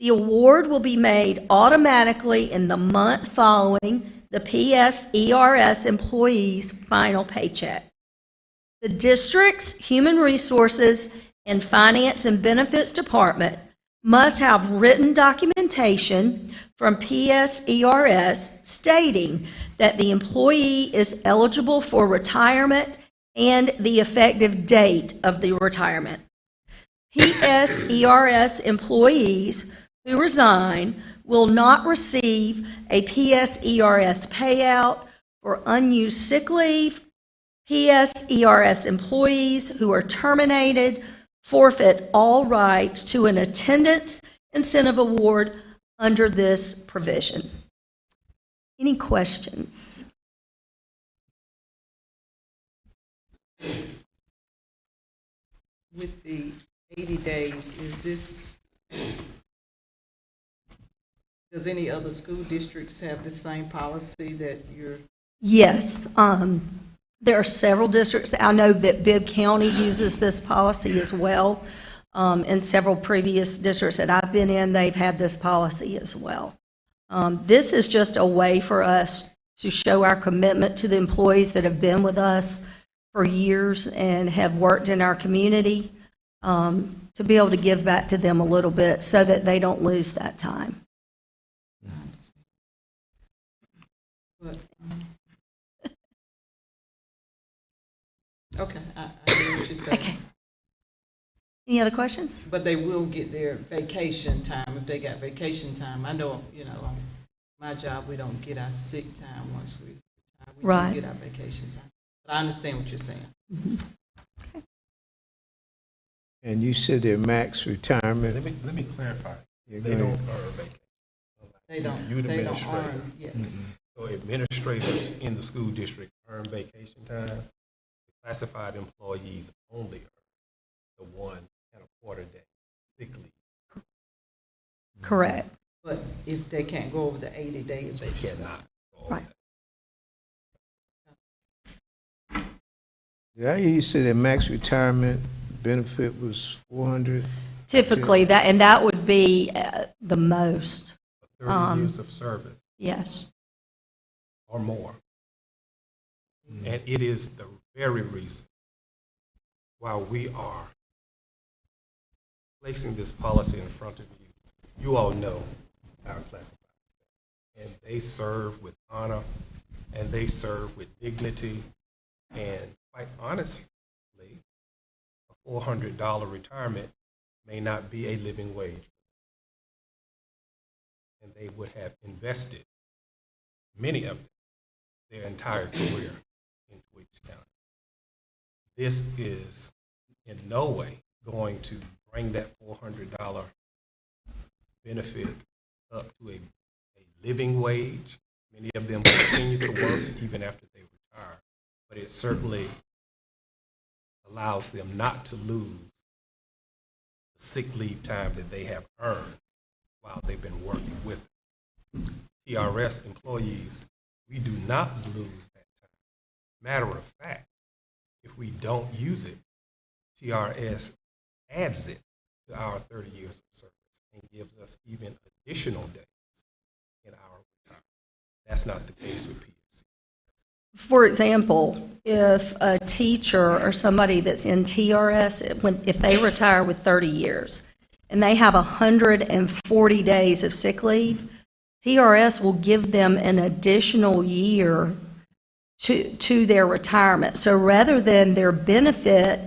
The award will be made automatically in the month following the PSERS employee's final paycheck. The district's Human Resources and Finance and Benefits Department must have written documentation from PSERS stating that the employee is eligible for retirement and the effective date of the retirement. PSERS employees who resign will not receive a PSERS payout for unused sick leave. PSERS employees who are terminated forfeit all rights to an attendance incentive award under this provision. Any questions? With the 80 days, is this, does any other school districts have the same policy that you're? Yes. There are several districts. I know that Bibb County uses this policy as well. And several previous districts that I've been in, they've had this policy as well. This is just a way for us to show our commitment to the employees that have been with us for years and have worked in our community, to be able to give back to them a little bit so that they don't lose that time. But, okay, I hear what you're saying. Okay. Any other questions? But they will get their vacation time if they got vacation time. I know, on my job, we don't get our sick time once we retire. We Right. do get our vacation time. But I understand what you're saying. Mm-hmm. And you said their max retirement. Let me clarify. Yeah, They go don't ahead. earn vacation. They don't. You the They don't administrator. earn. Yes. So administrators in the school district earn vacation time. Classified employees only earn the one Correct. But if they can't go over the 80 days, They cannot. Right. Did I hear you say that max retirement benefit was 400? Typically, that would be the most. 30 years of service Yes. or more. And it is the very reason why we are placing this policy in front of you. You all know our classified staff, and they serve with honor, and they serve with dignity, and quite honestly, a $400 retirement may not be a living wage. And they would have invested, many of them, their entire career in Tweeds County. This is in no way going to bring that $400 benefit up to a living wage. Many of them continue to work even after they retire, but it certainly allows them not to lose the sick leave time that they have earned while they've been working with us. TRS employees, we do not lose that time. Matter of fact, if we don't use it, TRS adds it to our 30 years of service and gives us even additional days in our retirement. That's not the case with PSC. For example, if a teacher or somebody that's in TRS, if they retire with 30 years and they have 140 days of sick leave, TRS will give them an additional year to their retirement. So rather than their benefit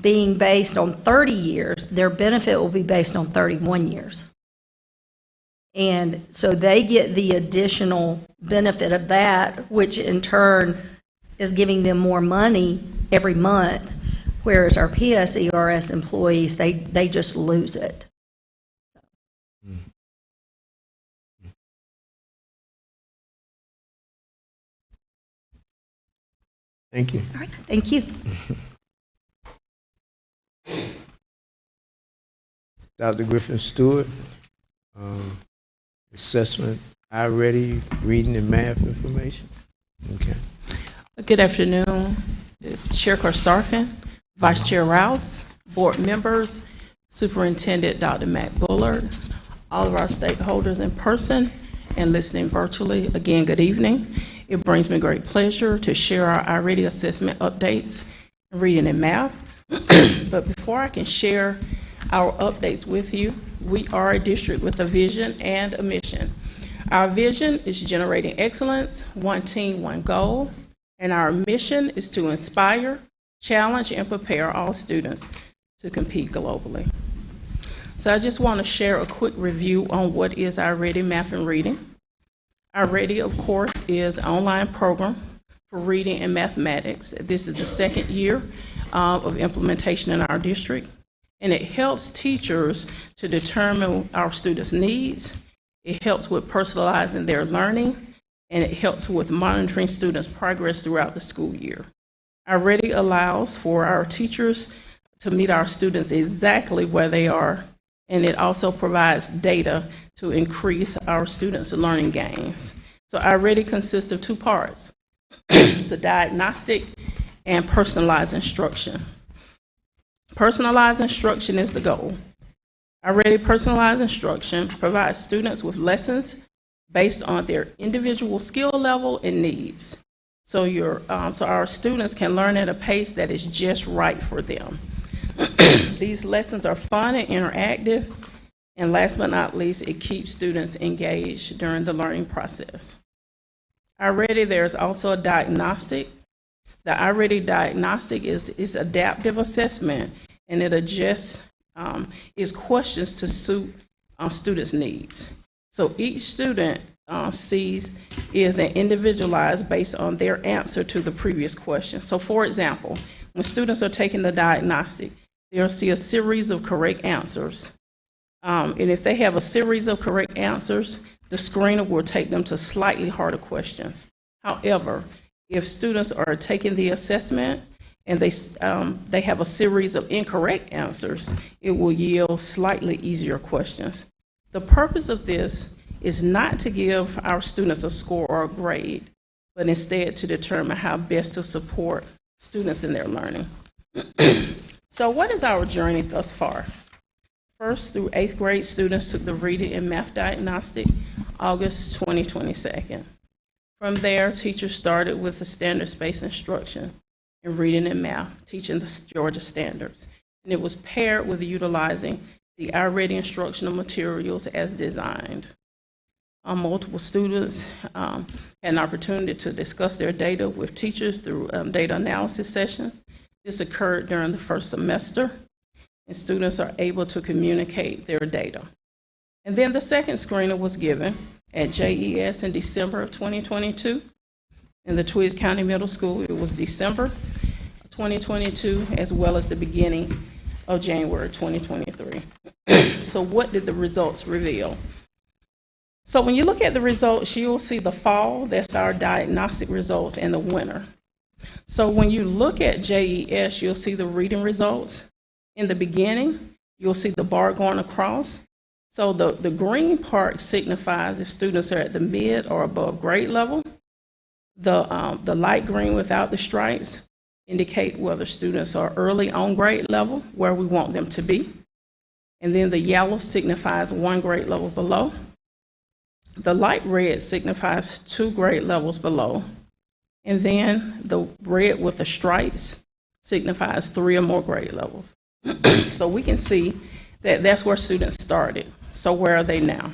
being based on 30 years, their benefit will be based on 31 years. And so they get the additional benefit of that, which in turn is giving them more money every month, whereas our PSERS employees, they just lose it. Thank you. All right, thank you. Dr. Griffin Stewart, assessment, ready reading and math information. Okay. Good afternoon, Chair Karstafen, Vice Chair Rouse, board members, Superintendent Dr. Matt Bullard, all of our stakeholders in person and listening virtually. Again, good evening. It brings me great pleasure to share our iReady assessment updates in reading and math. But before I can share our updates with you, we are a district with a vision and a mission. Our vision is generating excellence, one team, one goal, and our mission is to inspire, challenge, and prepare all students to compete globally. So I just want to share a quick review on what is iReady Math and Reading. iReady, of course, is an online program for reading and mathematics. This is the second year of implementation in our district, and it helps teachers to determine our students' needs. It helps with personalizing their learning, and it helps with monitoring students' progress throughout the school year. iReady allows for our teachers to meet our students exactly where they are, and it also provides data to increase our students' learning gains. So iReady consists of two parts. It's a diagnostic and personalized instruction. Personalized instruction is the goal. iReady personalized instruction provides students with lessons based on their individual skill level and needs. So our students can learn at a pace that is just right for them. These lessons are fun and interactive, and last but not least, it keeps students engaged during the learning process. iReady, there's also a diagnostic. The iReady diagnostic is adaptive assessment, and it adjusts its questions to suit students' needs. So each student is an individualized based on their answer to the previous question. So for example, when students are taking the diagnostic, they'll see a series of correct answers. And if they have a series of correct answers, the screener will take them to slightly harder questions. However, if students are taking the assessment and they have a series of incorrect answers, it will yield slightly easier questions. The purpose of this is not to give our students a score or a grade, but instead to determine how best to support students in their learning. So what is our journey thus far? First through 8th grade, students took the reading and math diagnostic August 2022. From there, teachers started with the standards-based instruction in reading and math, teaching the Georgia standards. And it was paired with utilizing the already instructional materials as designed. Multiple students had an opportunity to discuss their data with teachers through data analysis sessions. This occurred during the first semester, and students are able to communicate their data. And then the second screener was given at JES in December of 2022. In the Twiggs County Middle School, it was December 2022, as well as the beginning of January 2023. So what did the results reveal? So when you look at the results, you'll see the fall, that's our diagnostic results, and the winter. So when you look at JES, you'll see the reading results. In the beginning, you'll see the bar going across. So the green part signifies if students are at the mid or above grade level. The light green without the stripes indicate whether students are early on grade level, where we want them to be. And then the yellow signifies 1 grade level below. The light red signifies 2 grade levels below. And then the red with the stripes signifies 3 or more grade levels. So we can see that that's where students started. So where are they now?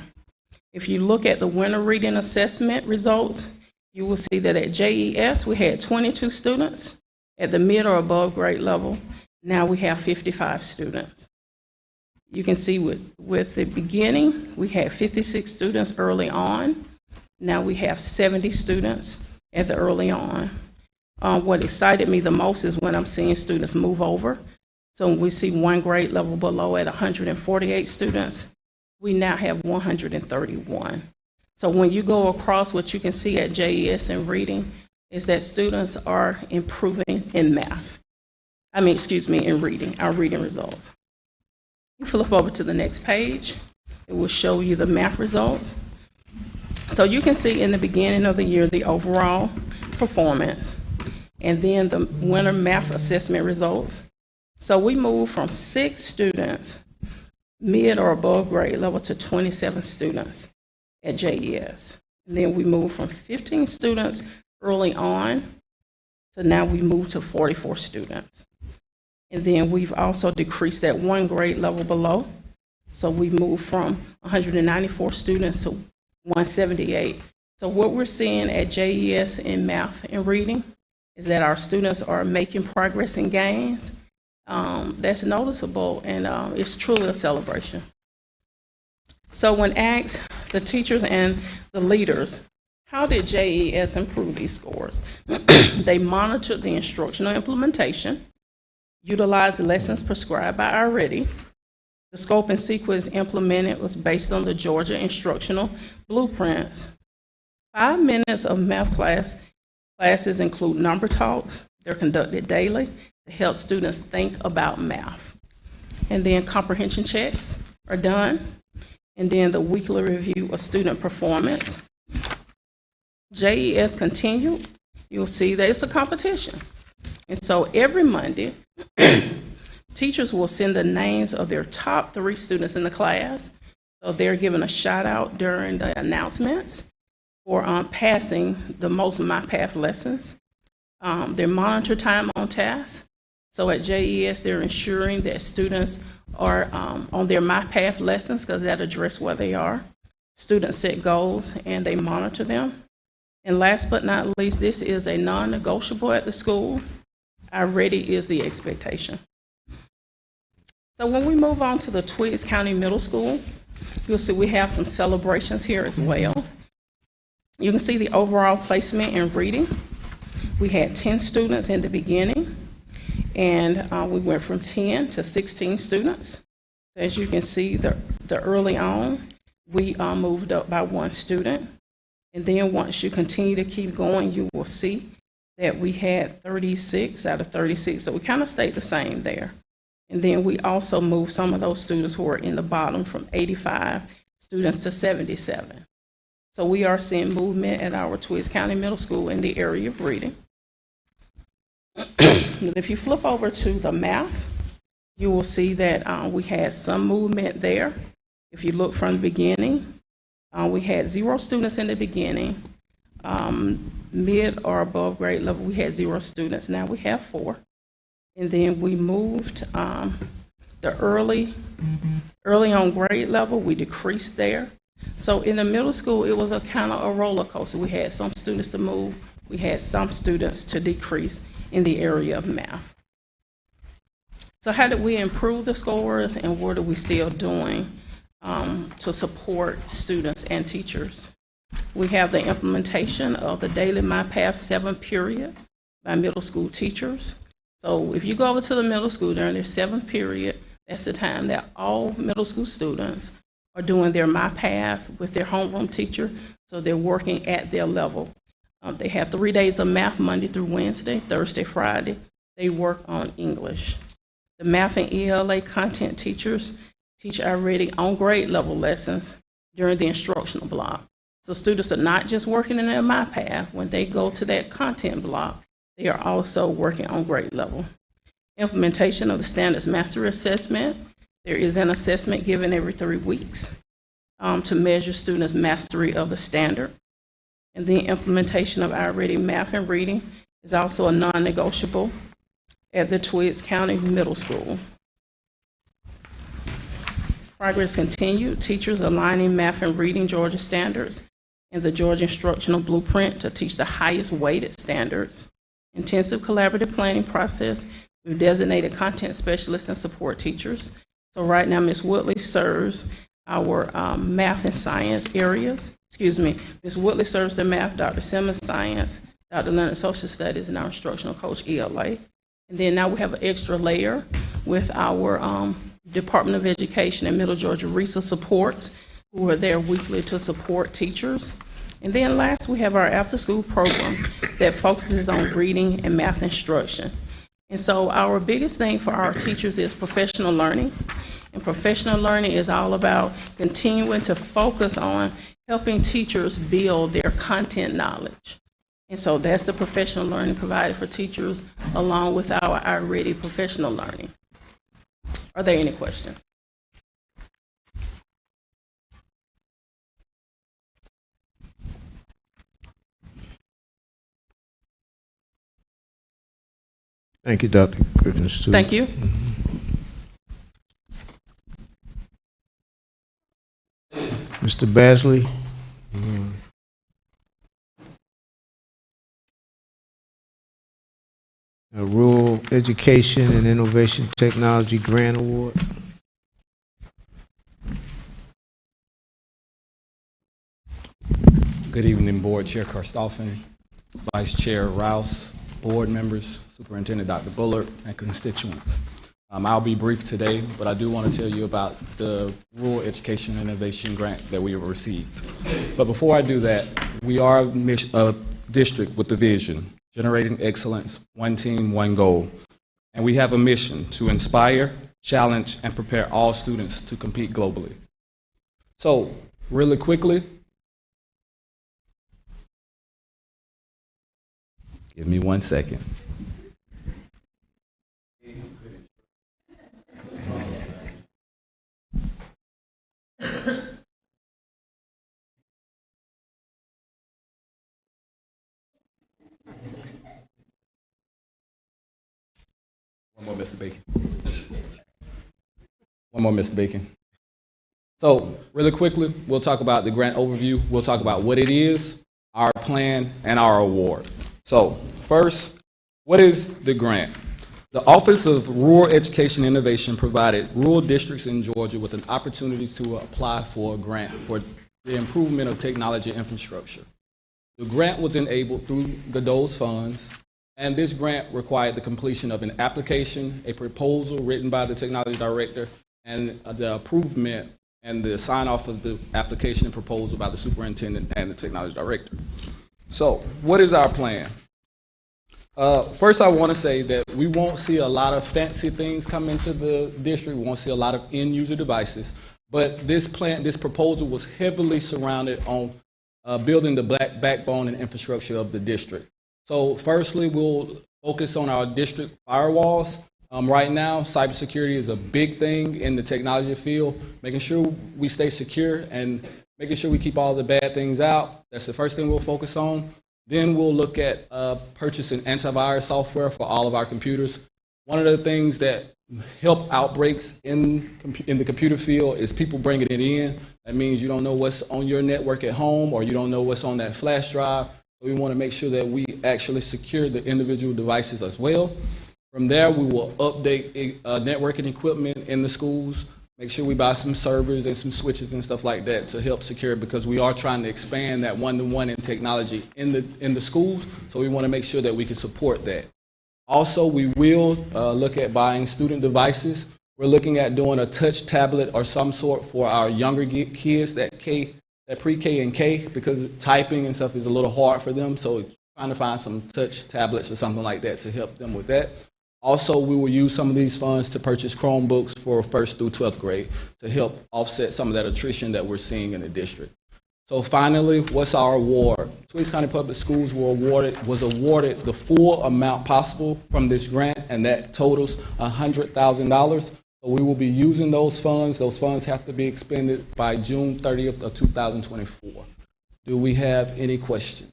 If you look at the winter reading assessment results, you will see that at JES we had 22 students at the mid or above grade level. Now we have 55 students. You can see with the beginning, we had 56 students early on. Now we have 70 students at the early on. What excited me the most is when I'm seeing students move over. So we see 1 grade level below at 148 students. We now have 131. So when you go across, what you can see at JES in reading is that students are improving in math. In reading, our reading results. You flip over to the next page, it will show you the math results. So you can see in the beginning of the year the overall performance, and then the winter math assessment results. So we moved from 6 students mid or above grade level to 27 students at JES. And then we moved from 15 students early on to now we moved to 44 students. And then we've also decreased that 1 grade level below. So we moved from 194 students to 178. So what we're seeing at JES in math and reading is that our students are making progress and gains. That's noticeable, and it's truly a celebration. So when asked, the teachers and the leaders, how did JES improve these scores? They monitored the instructional implementation, utilized lessons prescribed by already. The scope and sequence implemented was based on the Georgia instructional blueprints. 5 minutes of math classes include number talks. They're conducted daily to help students think about math. And then comprehension checks are done. And then the weekly review of student performance. JES continued. You'll see that it's a competition. And so every Monday, teachers will send the names of their top 3 students in the class. So they're given a shout out during the announcements for passing the most MyPath lessons. Their monitor time on task. So at JES, they're ensuring that students are on their MyPath lessons because that address where they are. Students set goals and they monitor them. And last but not least, this is a non-negotiable at the school. Already is the expectation. So when we move on to the Twiggs County Middle School, you'll see we have some celebrations here as well. You can see the overall placement in reading. We had 10 students in the beginning, and we went from 10 to 16 students. As you can see, the early on, we moved up by 1 student. And then once you continue to keep going, you will see that we had 36 out of 36. So we kind of stayed the same there. And then we also moved some of those students who were in the bottom from 85 students to 77. So we are seeing movement at our Twiggs County Middle School in the area of reading. If you flip over to the math, you will see that we had some movement there. If you look from the beginning, we had 0 students in the beginning. Mid or above grade level, we had 0 students. Now we have 4. And then we moved the early on grade level, we decreased there. So in the middle school, it was a kind of a roller coaster. We had some students to move. We had some students to decrease in the area of math. So how did we improve the scores, and what are we still doing to support students and teachers? We have the implementation of the daily MyPath 7 period by middle school teachers. So if you go over to the middle school during their 7th period, that's the time that all middle school students are doing their MyPath with their homeroom teacher, so they're working at their level. They have 3 days of math, Monday through Wednesday, Thursday, Friday. They work on English. The math and ELA content teachers teach our reading on grade level lessons during the instructional block. So students are not just working in their MyPath. When they go to that content block, they are also working on grade level. Implementation of the standards mastery assessment. There is an assessment given every 3 weeks to measure students' mastery of the standard. And the implementation of our reading, math, and reading is also a non-negotiable at the Twiggs County Middle School. Progress continued. Teachers aligning math and reading Georgia standards and the Georgia Instructional Blueprint to teach the highest weighted standards. Intensive collaborative planning process. We've designated content specialists and support teachers. So right now, Ms. Woodley serves our math and science areas. Ms. Woodley serves the math, Dr. Simmons science, Dr. Leonard social studies, and our instructional coach, ELA. And then now we have an extra layer with our Department of Education and Middle Georgia Resource Supports, who are there weekly to support teachers. And then last, we have our after-school program that focuses on reading and math instruction. And so our biggest thing for our teachers is professional learning. And professional learning is all about continuing to focus on helping teachers build their content knowledge. And so that's the professional learning provided for teachers along with our already professional learning. Are there any questions? Thank you, Dr. Goodness. Thank you. Mr. Basley. A Rural Education and Innovation Technology Grant Award. Good evening, Board Chair Karstoffen, Vice Chair Rouse, board members, Superintendent Dr. Bullard, and constituents. I'll be brief today, but I do want to tell you about the Rural Education and Innovation Grant that we have received. But before I do that, we are a district with a vision, generating excellence, one team, one goal. And we have a mission to inspire, challenge, and prepare all students to compete globally. So, really quickly, give me 1 second. One more, Mr. Bacon. One more, Mr. Bacon. So, really quickly, we'll talk about the grant overview. We'll talk about what it is, our plan, and our award. So, first, what is the grant? The Office of Rural Education Innovation provided rural districts in Georgia with an opportunity to apply for a grant for the improvement of technology infrastructure. The grant was enabled through Godot's funds, and this grant required the completion of an application, a proposal written by the technology director, and the approval and the sign-off of the application and proposal by the superintendent and the technology director. So, what is our plan? First, I want to say that we won't see a lot of fancy things come into the district. We won't see a lot of end-user devices. But this proposal was heavily surrounded on building the black backbone and infrastructure of the district. So firstly, we'll focus on our district firewalls. Right now, cybersecurity is a big thing in the technology field, making sure we stay secure and making sure we keep all the bad things out. That's the first thing we'll focus on. Then we'll look at purchasing antivirus software for all of our computers. One of the things that help outbreaks in the computer field is people bringing it in. That means you don't know what's on your network at home, or you don't know what's on that flash drive. So we want to make sure that we actually secure the individual devices as well. From there, we will update networking equipment in the schools, make sure we buy some servers and some switches and stuff like that to help secure, because we are trying to expand that one-to-one in technology in the schools. So we want to make sure that we can support that. Also, we will look at buying student devices. We're looking at doing a touch tablet or some sort for our younger kids, that pre-K and K, because typing and stuff is a little hard for them. So trying to find some touch tablets or something like that to help them with that. Also, we will use some of these funds to purchase Chromebooks for 1st through 12th grade to help offset some of that attrition that we're seeing in the district. So finally, what's our award? Twice County Public Schools was awarded the full amount possible from this grant, and that totals $100,000. So we will be using those funds. Those funds have to be expended by June 30th of 2024. Do we have any questions?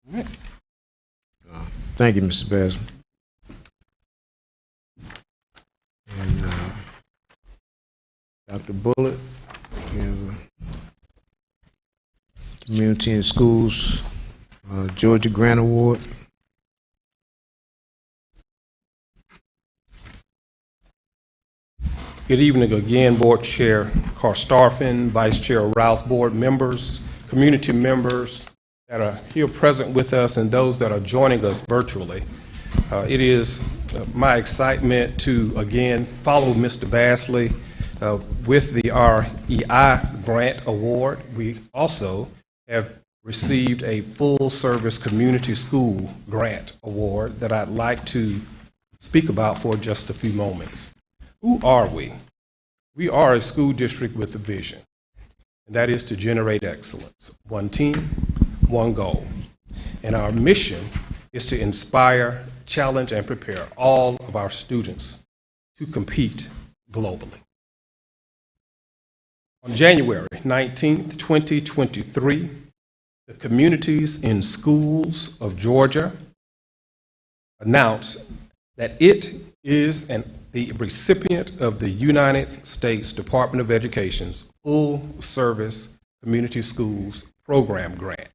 All right. Thank you, Mr. Basil. And Dr. Bullitt, we have Community and Schools, Georgia Grant Award. Good evening again, Board Chair Starfin, Vice Chair Rouse, board members, community members that are here present with us, and those that are joining us virtually. It is my excitement to again follow Mr. Basley with the REI Grant Award. We also have received a full service community school grant award that I'd like to speak about for just a few moments. Who are we? We are a school district with a vision, and that is to generate excellence. One team, one goal. And our mission is to inspire, challenge, and prepare all of our students to compete globally. On January 19th, 2023, the Communities in Schools of Georgia announced that it is the recipient of the United States Department of Education's Full Service Community Schools Program Grant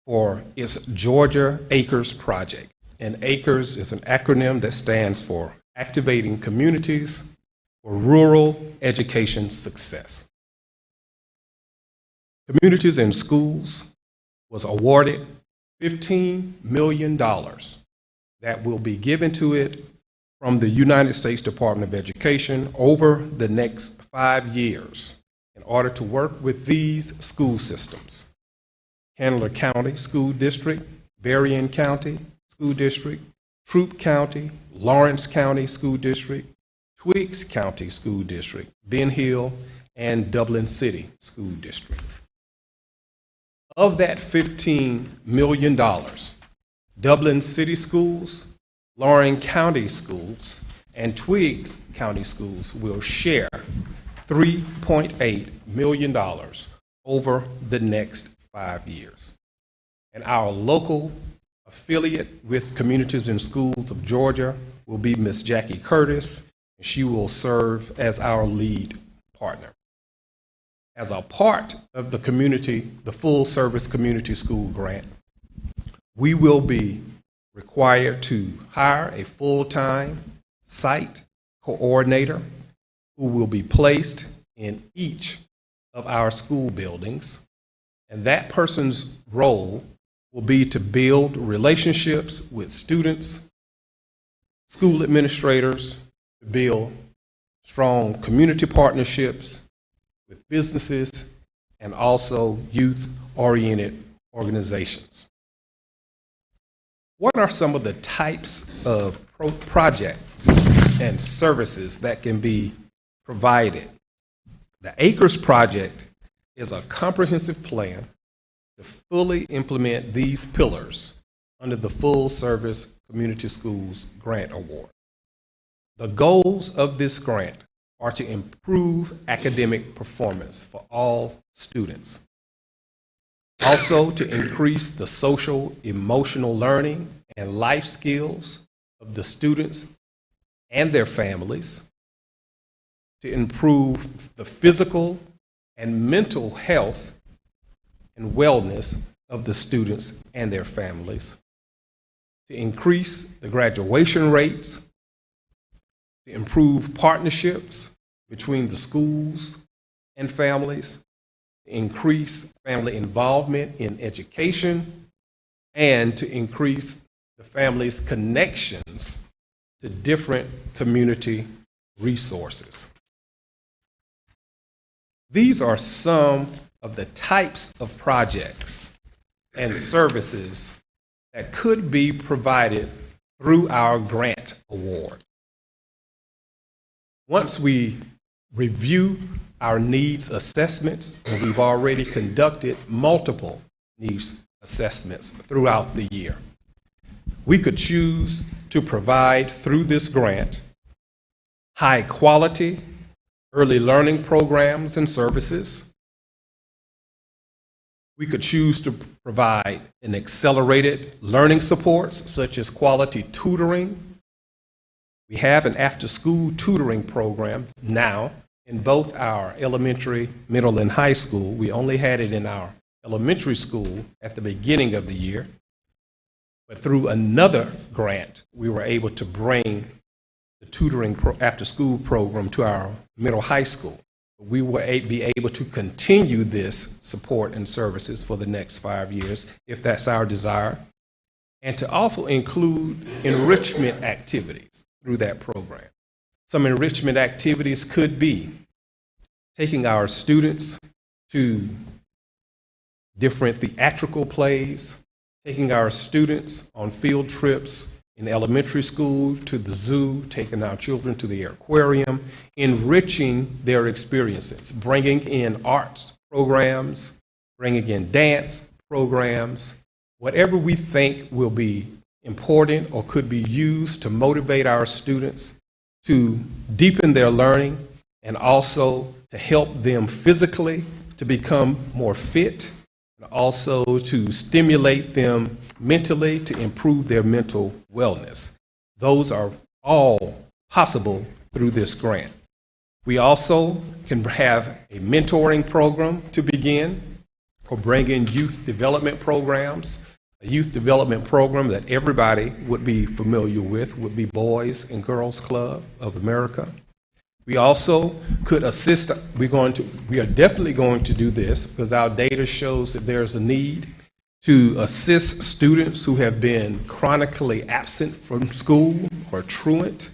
for its Georgia ACRES project. And ACRES is an acronym that stands for Activating Communities for Rural Education Success. Communities in Schools was awarded $15 million that will be given to it from the United States Department of Education over the next 5 years in order to work with these school systems: Candler County School District, Berrien County School District, Troup County, Lawrence County School District, Twiggs County School District, Ben Hill, and Dublin City School District. Of that $15 million, Dublin City Schools, Lawrence County Schools, and Twiggs County Schools will share $3.8 million over the next 5 years. And our local affiliate with Communities in Schools of Georgia will be Ms. Jackie Curtis, and she will serve as our lead partner. As a part of the community, the full service community school grant, we will be required to hire a full-time site coordinator who will be placed in each of our school buildings. And that person's role will be to build relationships with students, school administrators, to build strong community partnerships with businesses and also youth-oriented organizations. what are some of the types of projects and services that can be provided? The ACRES project is a comprehensive plan to fully implement these pillars under the Full Service Community Schools Grant Award. The goals of this grant are to improve academic performance for all students, also to increase the social, emotional learning and life skills of the students and their families, to improve the physical and mental health and wellness of the students and their families, to increase the graduation rates, to improve partnerships between the schools and families, to increase family involvement in education, and to increase the family's connections to different community resources. These are some of the types of projects and services that could be provided through our grant award. Once we review our needs assessments, and we've already conducted multiple needs assessments throughout the year, we could choose to provide through this grant high quality early learning programs and services. We could choose to provide an accelerated learning supports such as quality tutoring. We have an after-school tutoring program now in both our elementary, middle, and high school. We only had it in our elementary school at the beginning of the year. But through another grant, we were able to bring the tutoring after-school program to our middle high school. We will be able to continue this support and services for the next 5 years, if that's our desire, and to also include enrichment activities through that program. Some enrichment activities could be taking our students to different theatrical plays, taking our students on field trips in elementary school to the zoo, taking our children to the aquarium, enriching their experiences, bringing in arts programs, bringing in dance programs, whatever we think will be important or could be used to motivate our students to deepen their learning and also to help them physically to become more fit, and also to stimulate them mentally to improve their mental wellness. Those are all possible through this grant. We also can have a mentoring program to begin, or bring in youth development programs. A youth development program that everybody would be familiar with would be Boys and Girls Club of America. We also could assist, we are definitely going to do this because our data shows that there's a need to assist students who have been chronically absent from school or truant,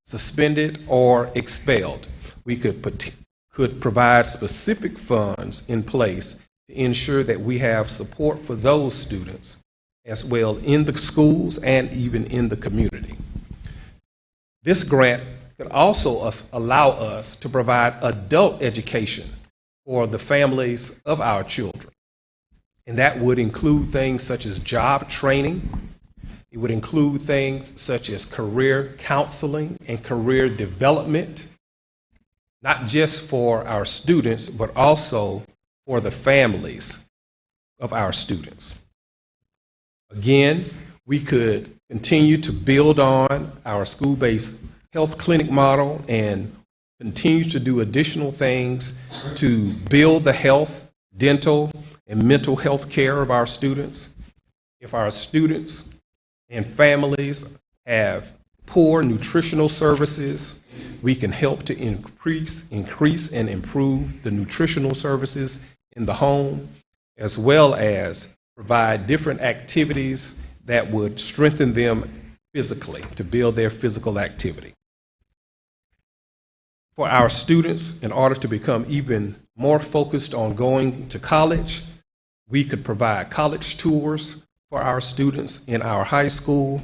suspended, or expelled. We could provide specific funds in place to ensure that we have support for those students as well in the schools and even in the community. This grant could also allow us to provide adult education for the families of our children. And that would include things such as job training. It would include things such as career counseling and career development, not just for our students, but also for the families of our students. Again, we could continue to build on our school-based health clinic model and continue to do additional things to build the health, dental, and mental health care of our students. If our students and families have poor nutritional services, we can help to increase and improve the nutritional services in the home, as well as provide different activities that would strengthen them physically, to build their physical activity. For our students, in order to become even more focused on going to college, we could provide college tours for our students in our high school,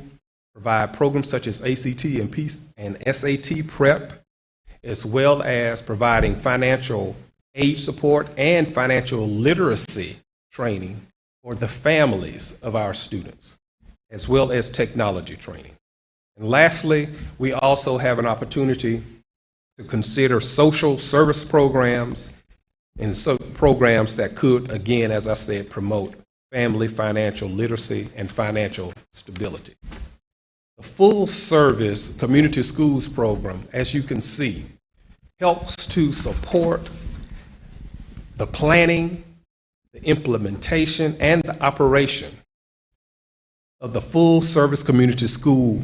provide programs such as ACT and SAT prep, as well as providing financial aid support and financial literacy training for the families of our students, as well as technology training. And lastly, we also have an opportunity to consider social service programs and programs that could, again, as I said, promote family financial literacy and financial stability. The full service community schools program, as you can see, helps to support the planning, the implementation, and the operation of the full service community school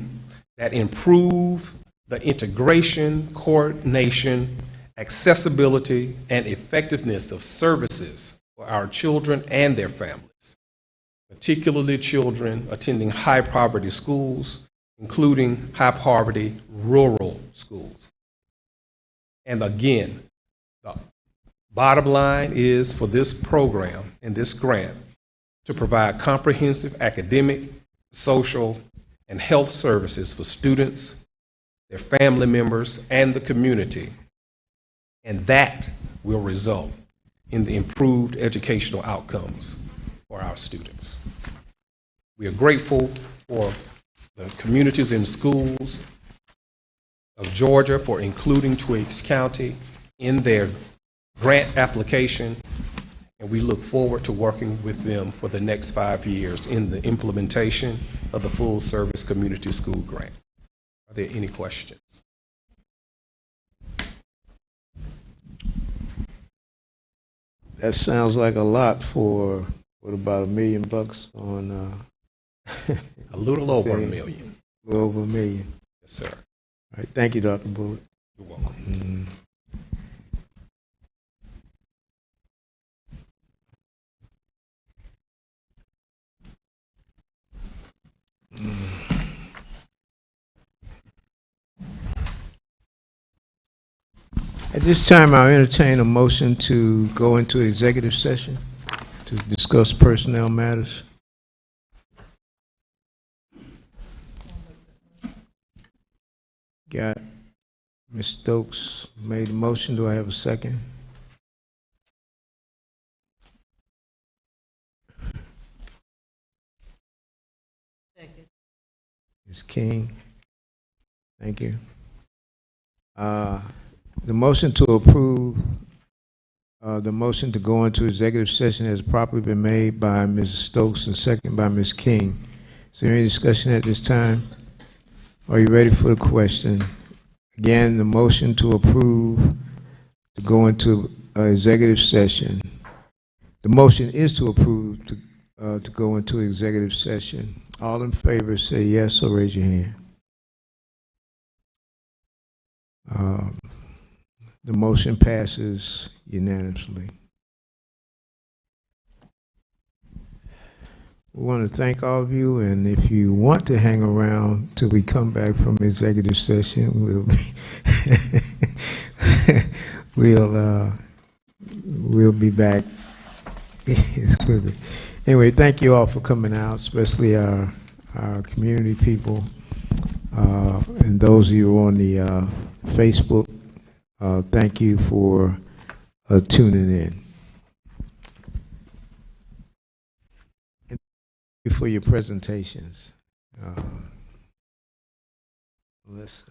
that improve the integration, coordination, accessibility, and effectiveness of services for our children and their families, particularly children attending high poverty schools, including high poverty rural schools. And again, the bottom line is for this program and this grant to provide comprehensive academic, social, and health services for students, their family members, and the community. And that will result in the improved educational outcomes for our students. We are grateful for the communities and schools of Georgia for including Twiggs County in their grant application, and we look forward to working with them for the next 5 years in the implementation of the full service community school grant. Are there any questions? That sounds like a lot for, what, about $1 million on, A little over $1 million. a little over $1 million. Yes, sir. All right, thank you, Dr. Bullock. You're welcome. At this time, I'll entertain a motion to go into executive session to discuss personnel matters. Got Ms. Stokes made a motion. Do I have a second? Second. Ms. King. Thank you. The motion to approve the motion to go into executive session has properly been made by Mrs. Stokes and second by Ms. King. Is there any discussion at this time? Are you ready for the question? Again, the motion to approve to go into executive session. The motion is to approve to go into executive session. All in favor say yes or raise your hand. The motion passes unanimously. We want to thank all of you, and if you want to hang around till we come back from executive session, we'll be back. Anyway, thank you all for coming out, especially our community people, and those of you on the Facebook. Thank you for tuning in. And thank you for your presentations. Let's.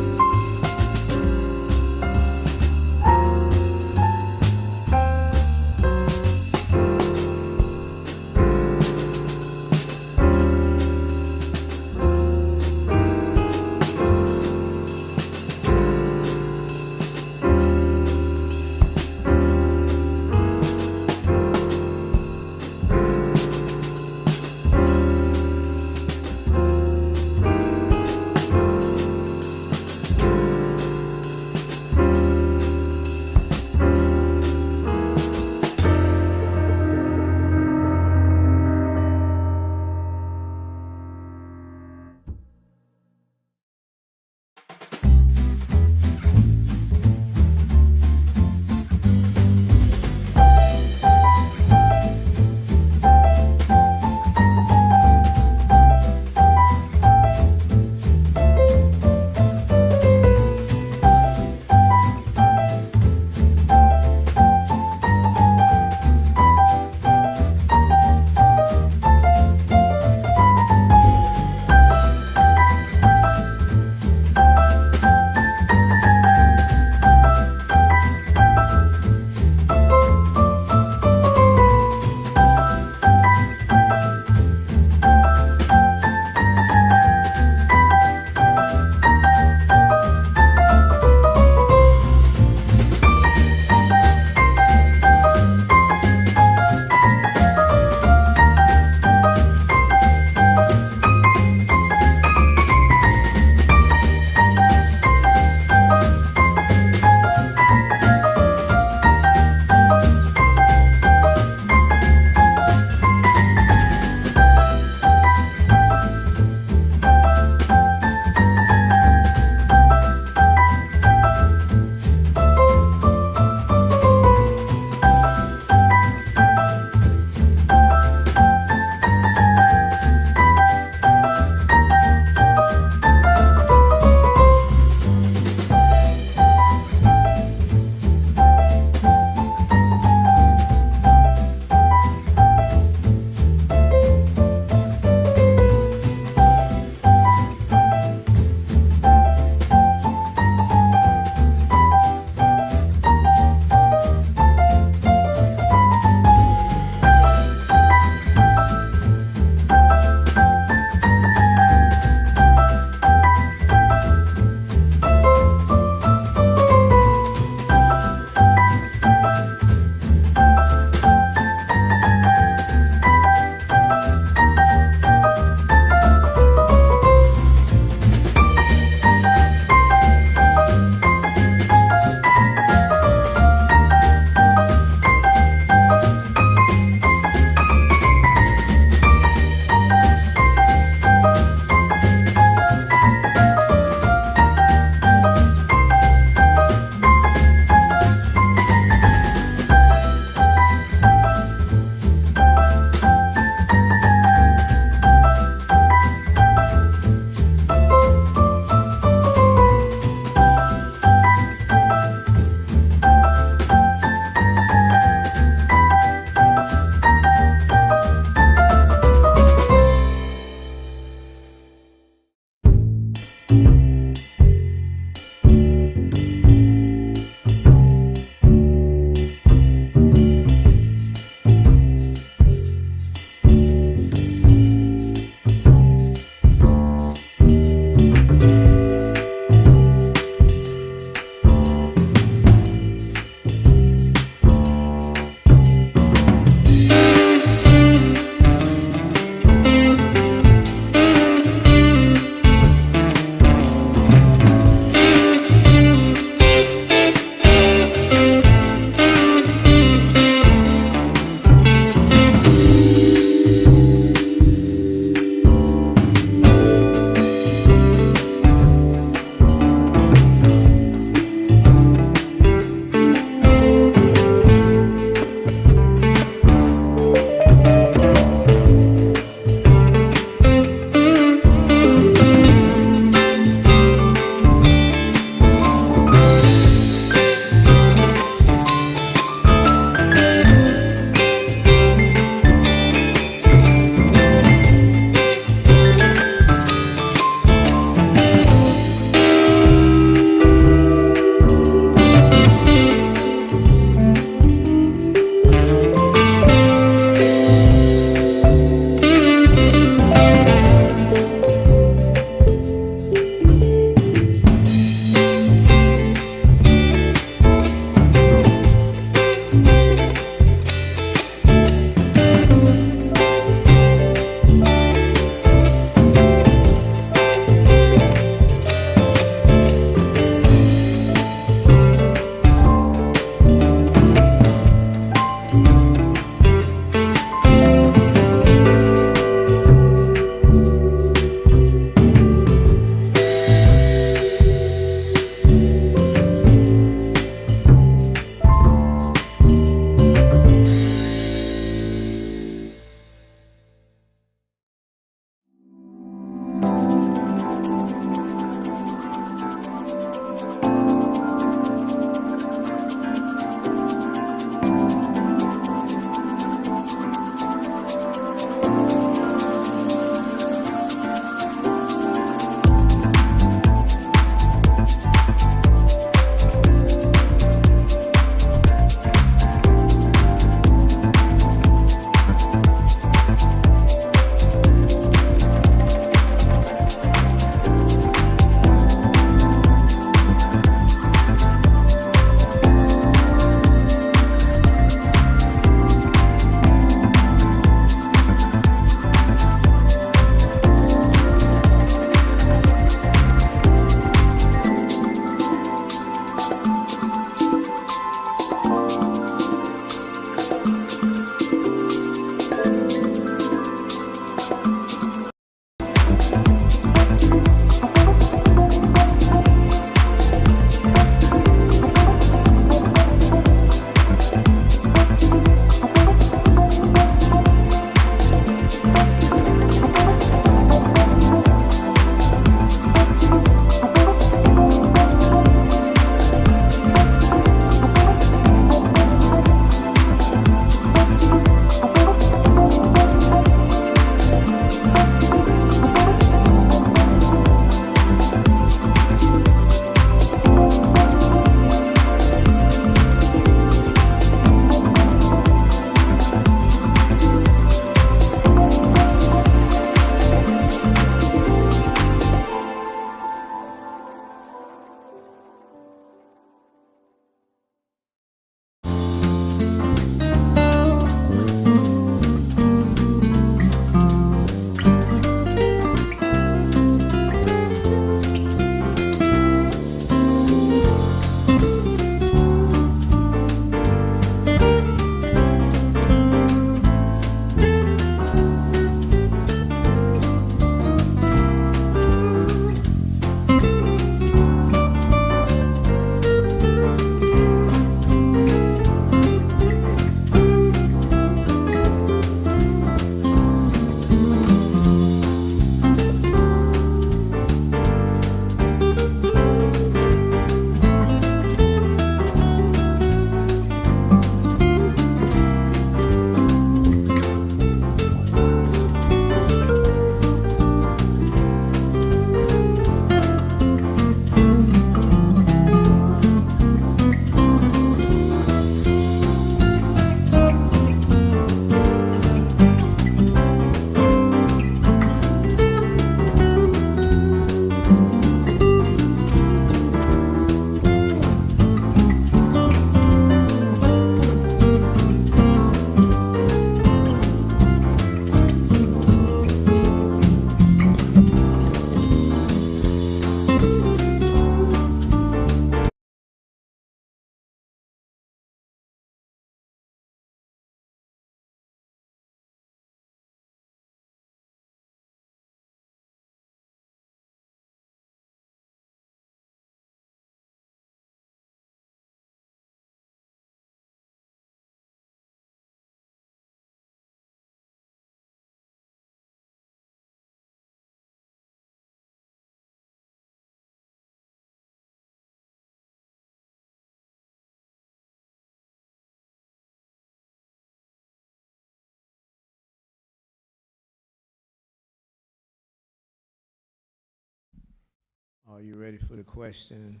Are you ready for the question?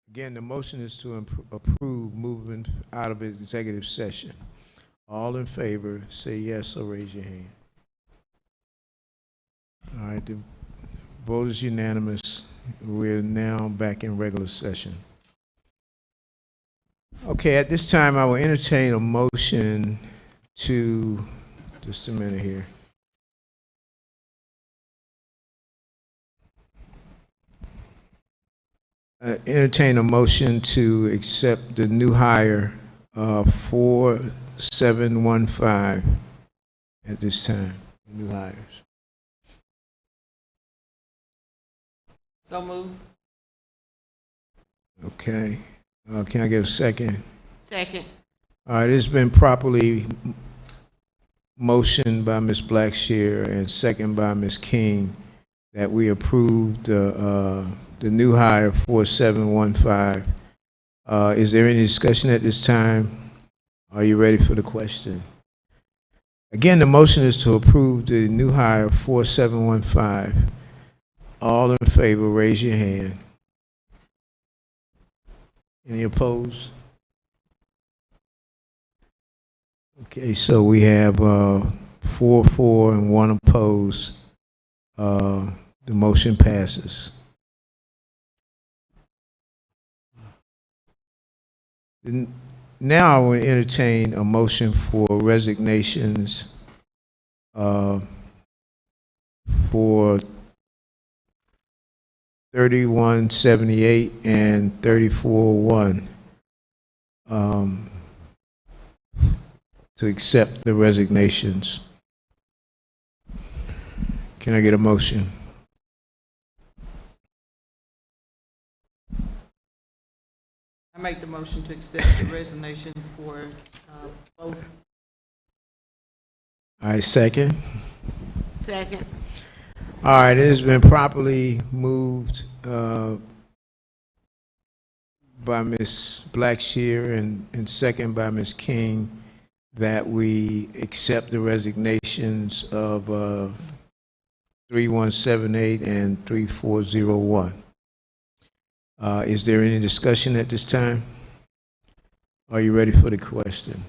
Again, the motion is to approve moving out of executive session. All in favor, say yes or raise your hand. All right, the vote is unanimous. We're now back in regular session. Okay, at this time, I will entertain a motion to, just a minute here. Entertain a motion to accept the new hire 4715 at this time, new hires. So moved. Okay, can I get a second? Second. All right, it's been properly motioned by Ms. Blackshear and second by Ms. King that we approved the new hire 4715. Is there any discussion at this time? Are you ready for the question? Again, the motion is to approve the new hire 4715. All in favor, raise your hand. Any opposed? Okay, so we have 4 for and 1 opposed. The motion passes. Now I will entertain a motion for resignations for 3178 and 341 to accept the resignations. Can I get a motion? I make the motion to accept the resignation for both. I second. Second. All right, it has been properly moved by Ms. Blackshear and second by Ms. King that we accept the resignations of 3178 and 3401. Is there any discussion at this time? Are you ready for the question?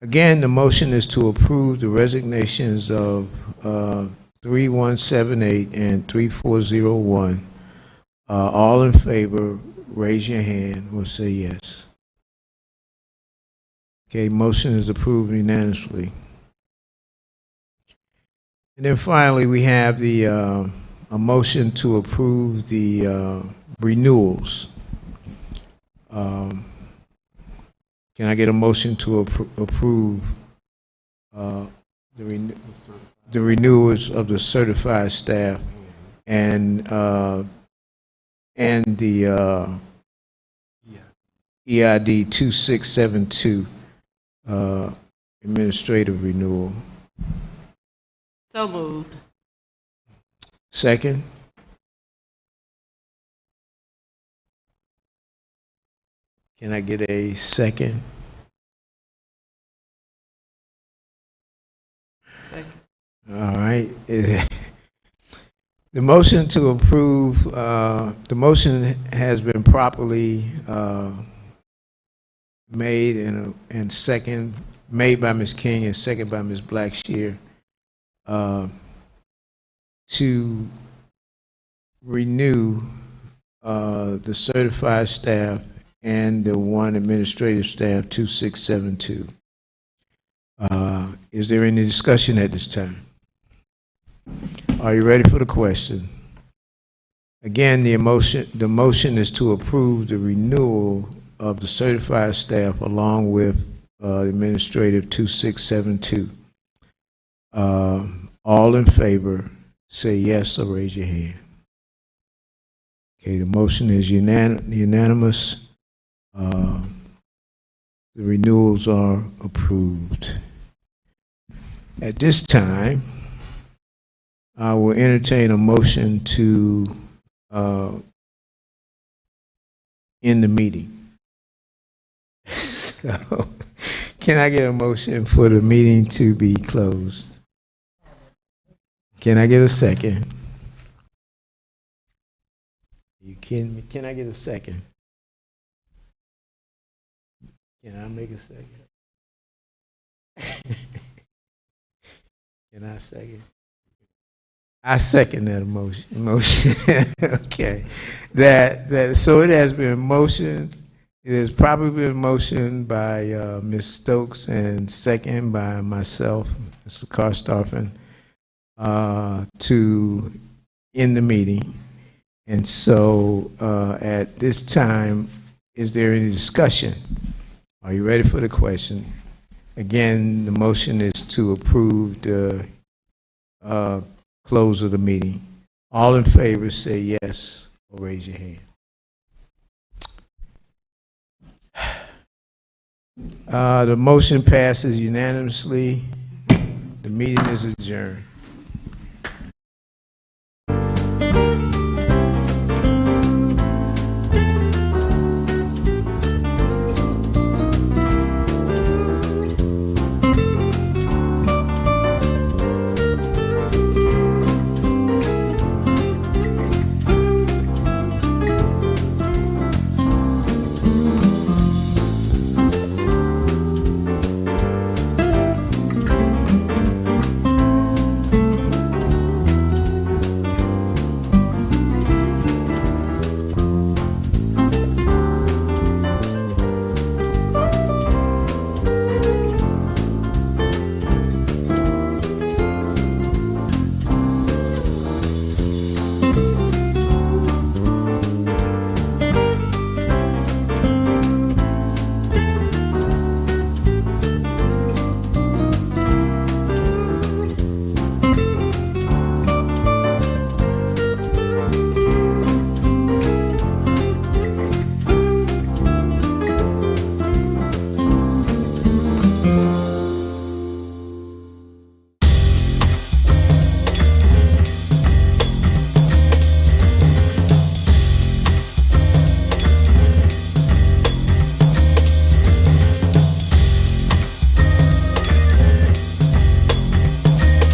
Again, the motion is to approve the resignations of 3178 and 3401. All in favor, raise your hand or say yes. Okay, motion is approved unanimously. And then finally, we have the a motion to approve the renewals. Can I get a motion to approve the renewals of the certified staff and the EID 2672 administrative renewal? So moved. Second. Can I get a second? Second. All right. The motion to approve, the motion has been properly made and second, made by Ms. King and second by Ms. Blackshear to renew the certified staff and the one administrative staff 2672. Is there any discussion at this time? Are you ready for the question? Again, the motion is to approve the renewal of the certified staff along with administrative 2672. All in favor, say yes or raise your hand. Okay, the motion is unanimous. The renewals are approved. At this time, I will entertain a motion to end the meeting. So, can I get a motion for the meeting to be closed? Can I get a second? You kidding me? Can I get a second? Can I make a second? Can I second? I second that motion. Okay. So it has been motioned. It has probably been motioned by Ms. Stokes and second by myself, Mr. Karstoffen, to end the meeting. And so at this time, is there any discussion? Are you ready for the question? Again, the motion is to approve the close of the meeting. All in favor say yes or raise your hand. The motion passes unanimously. The meeting is adjourned.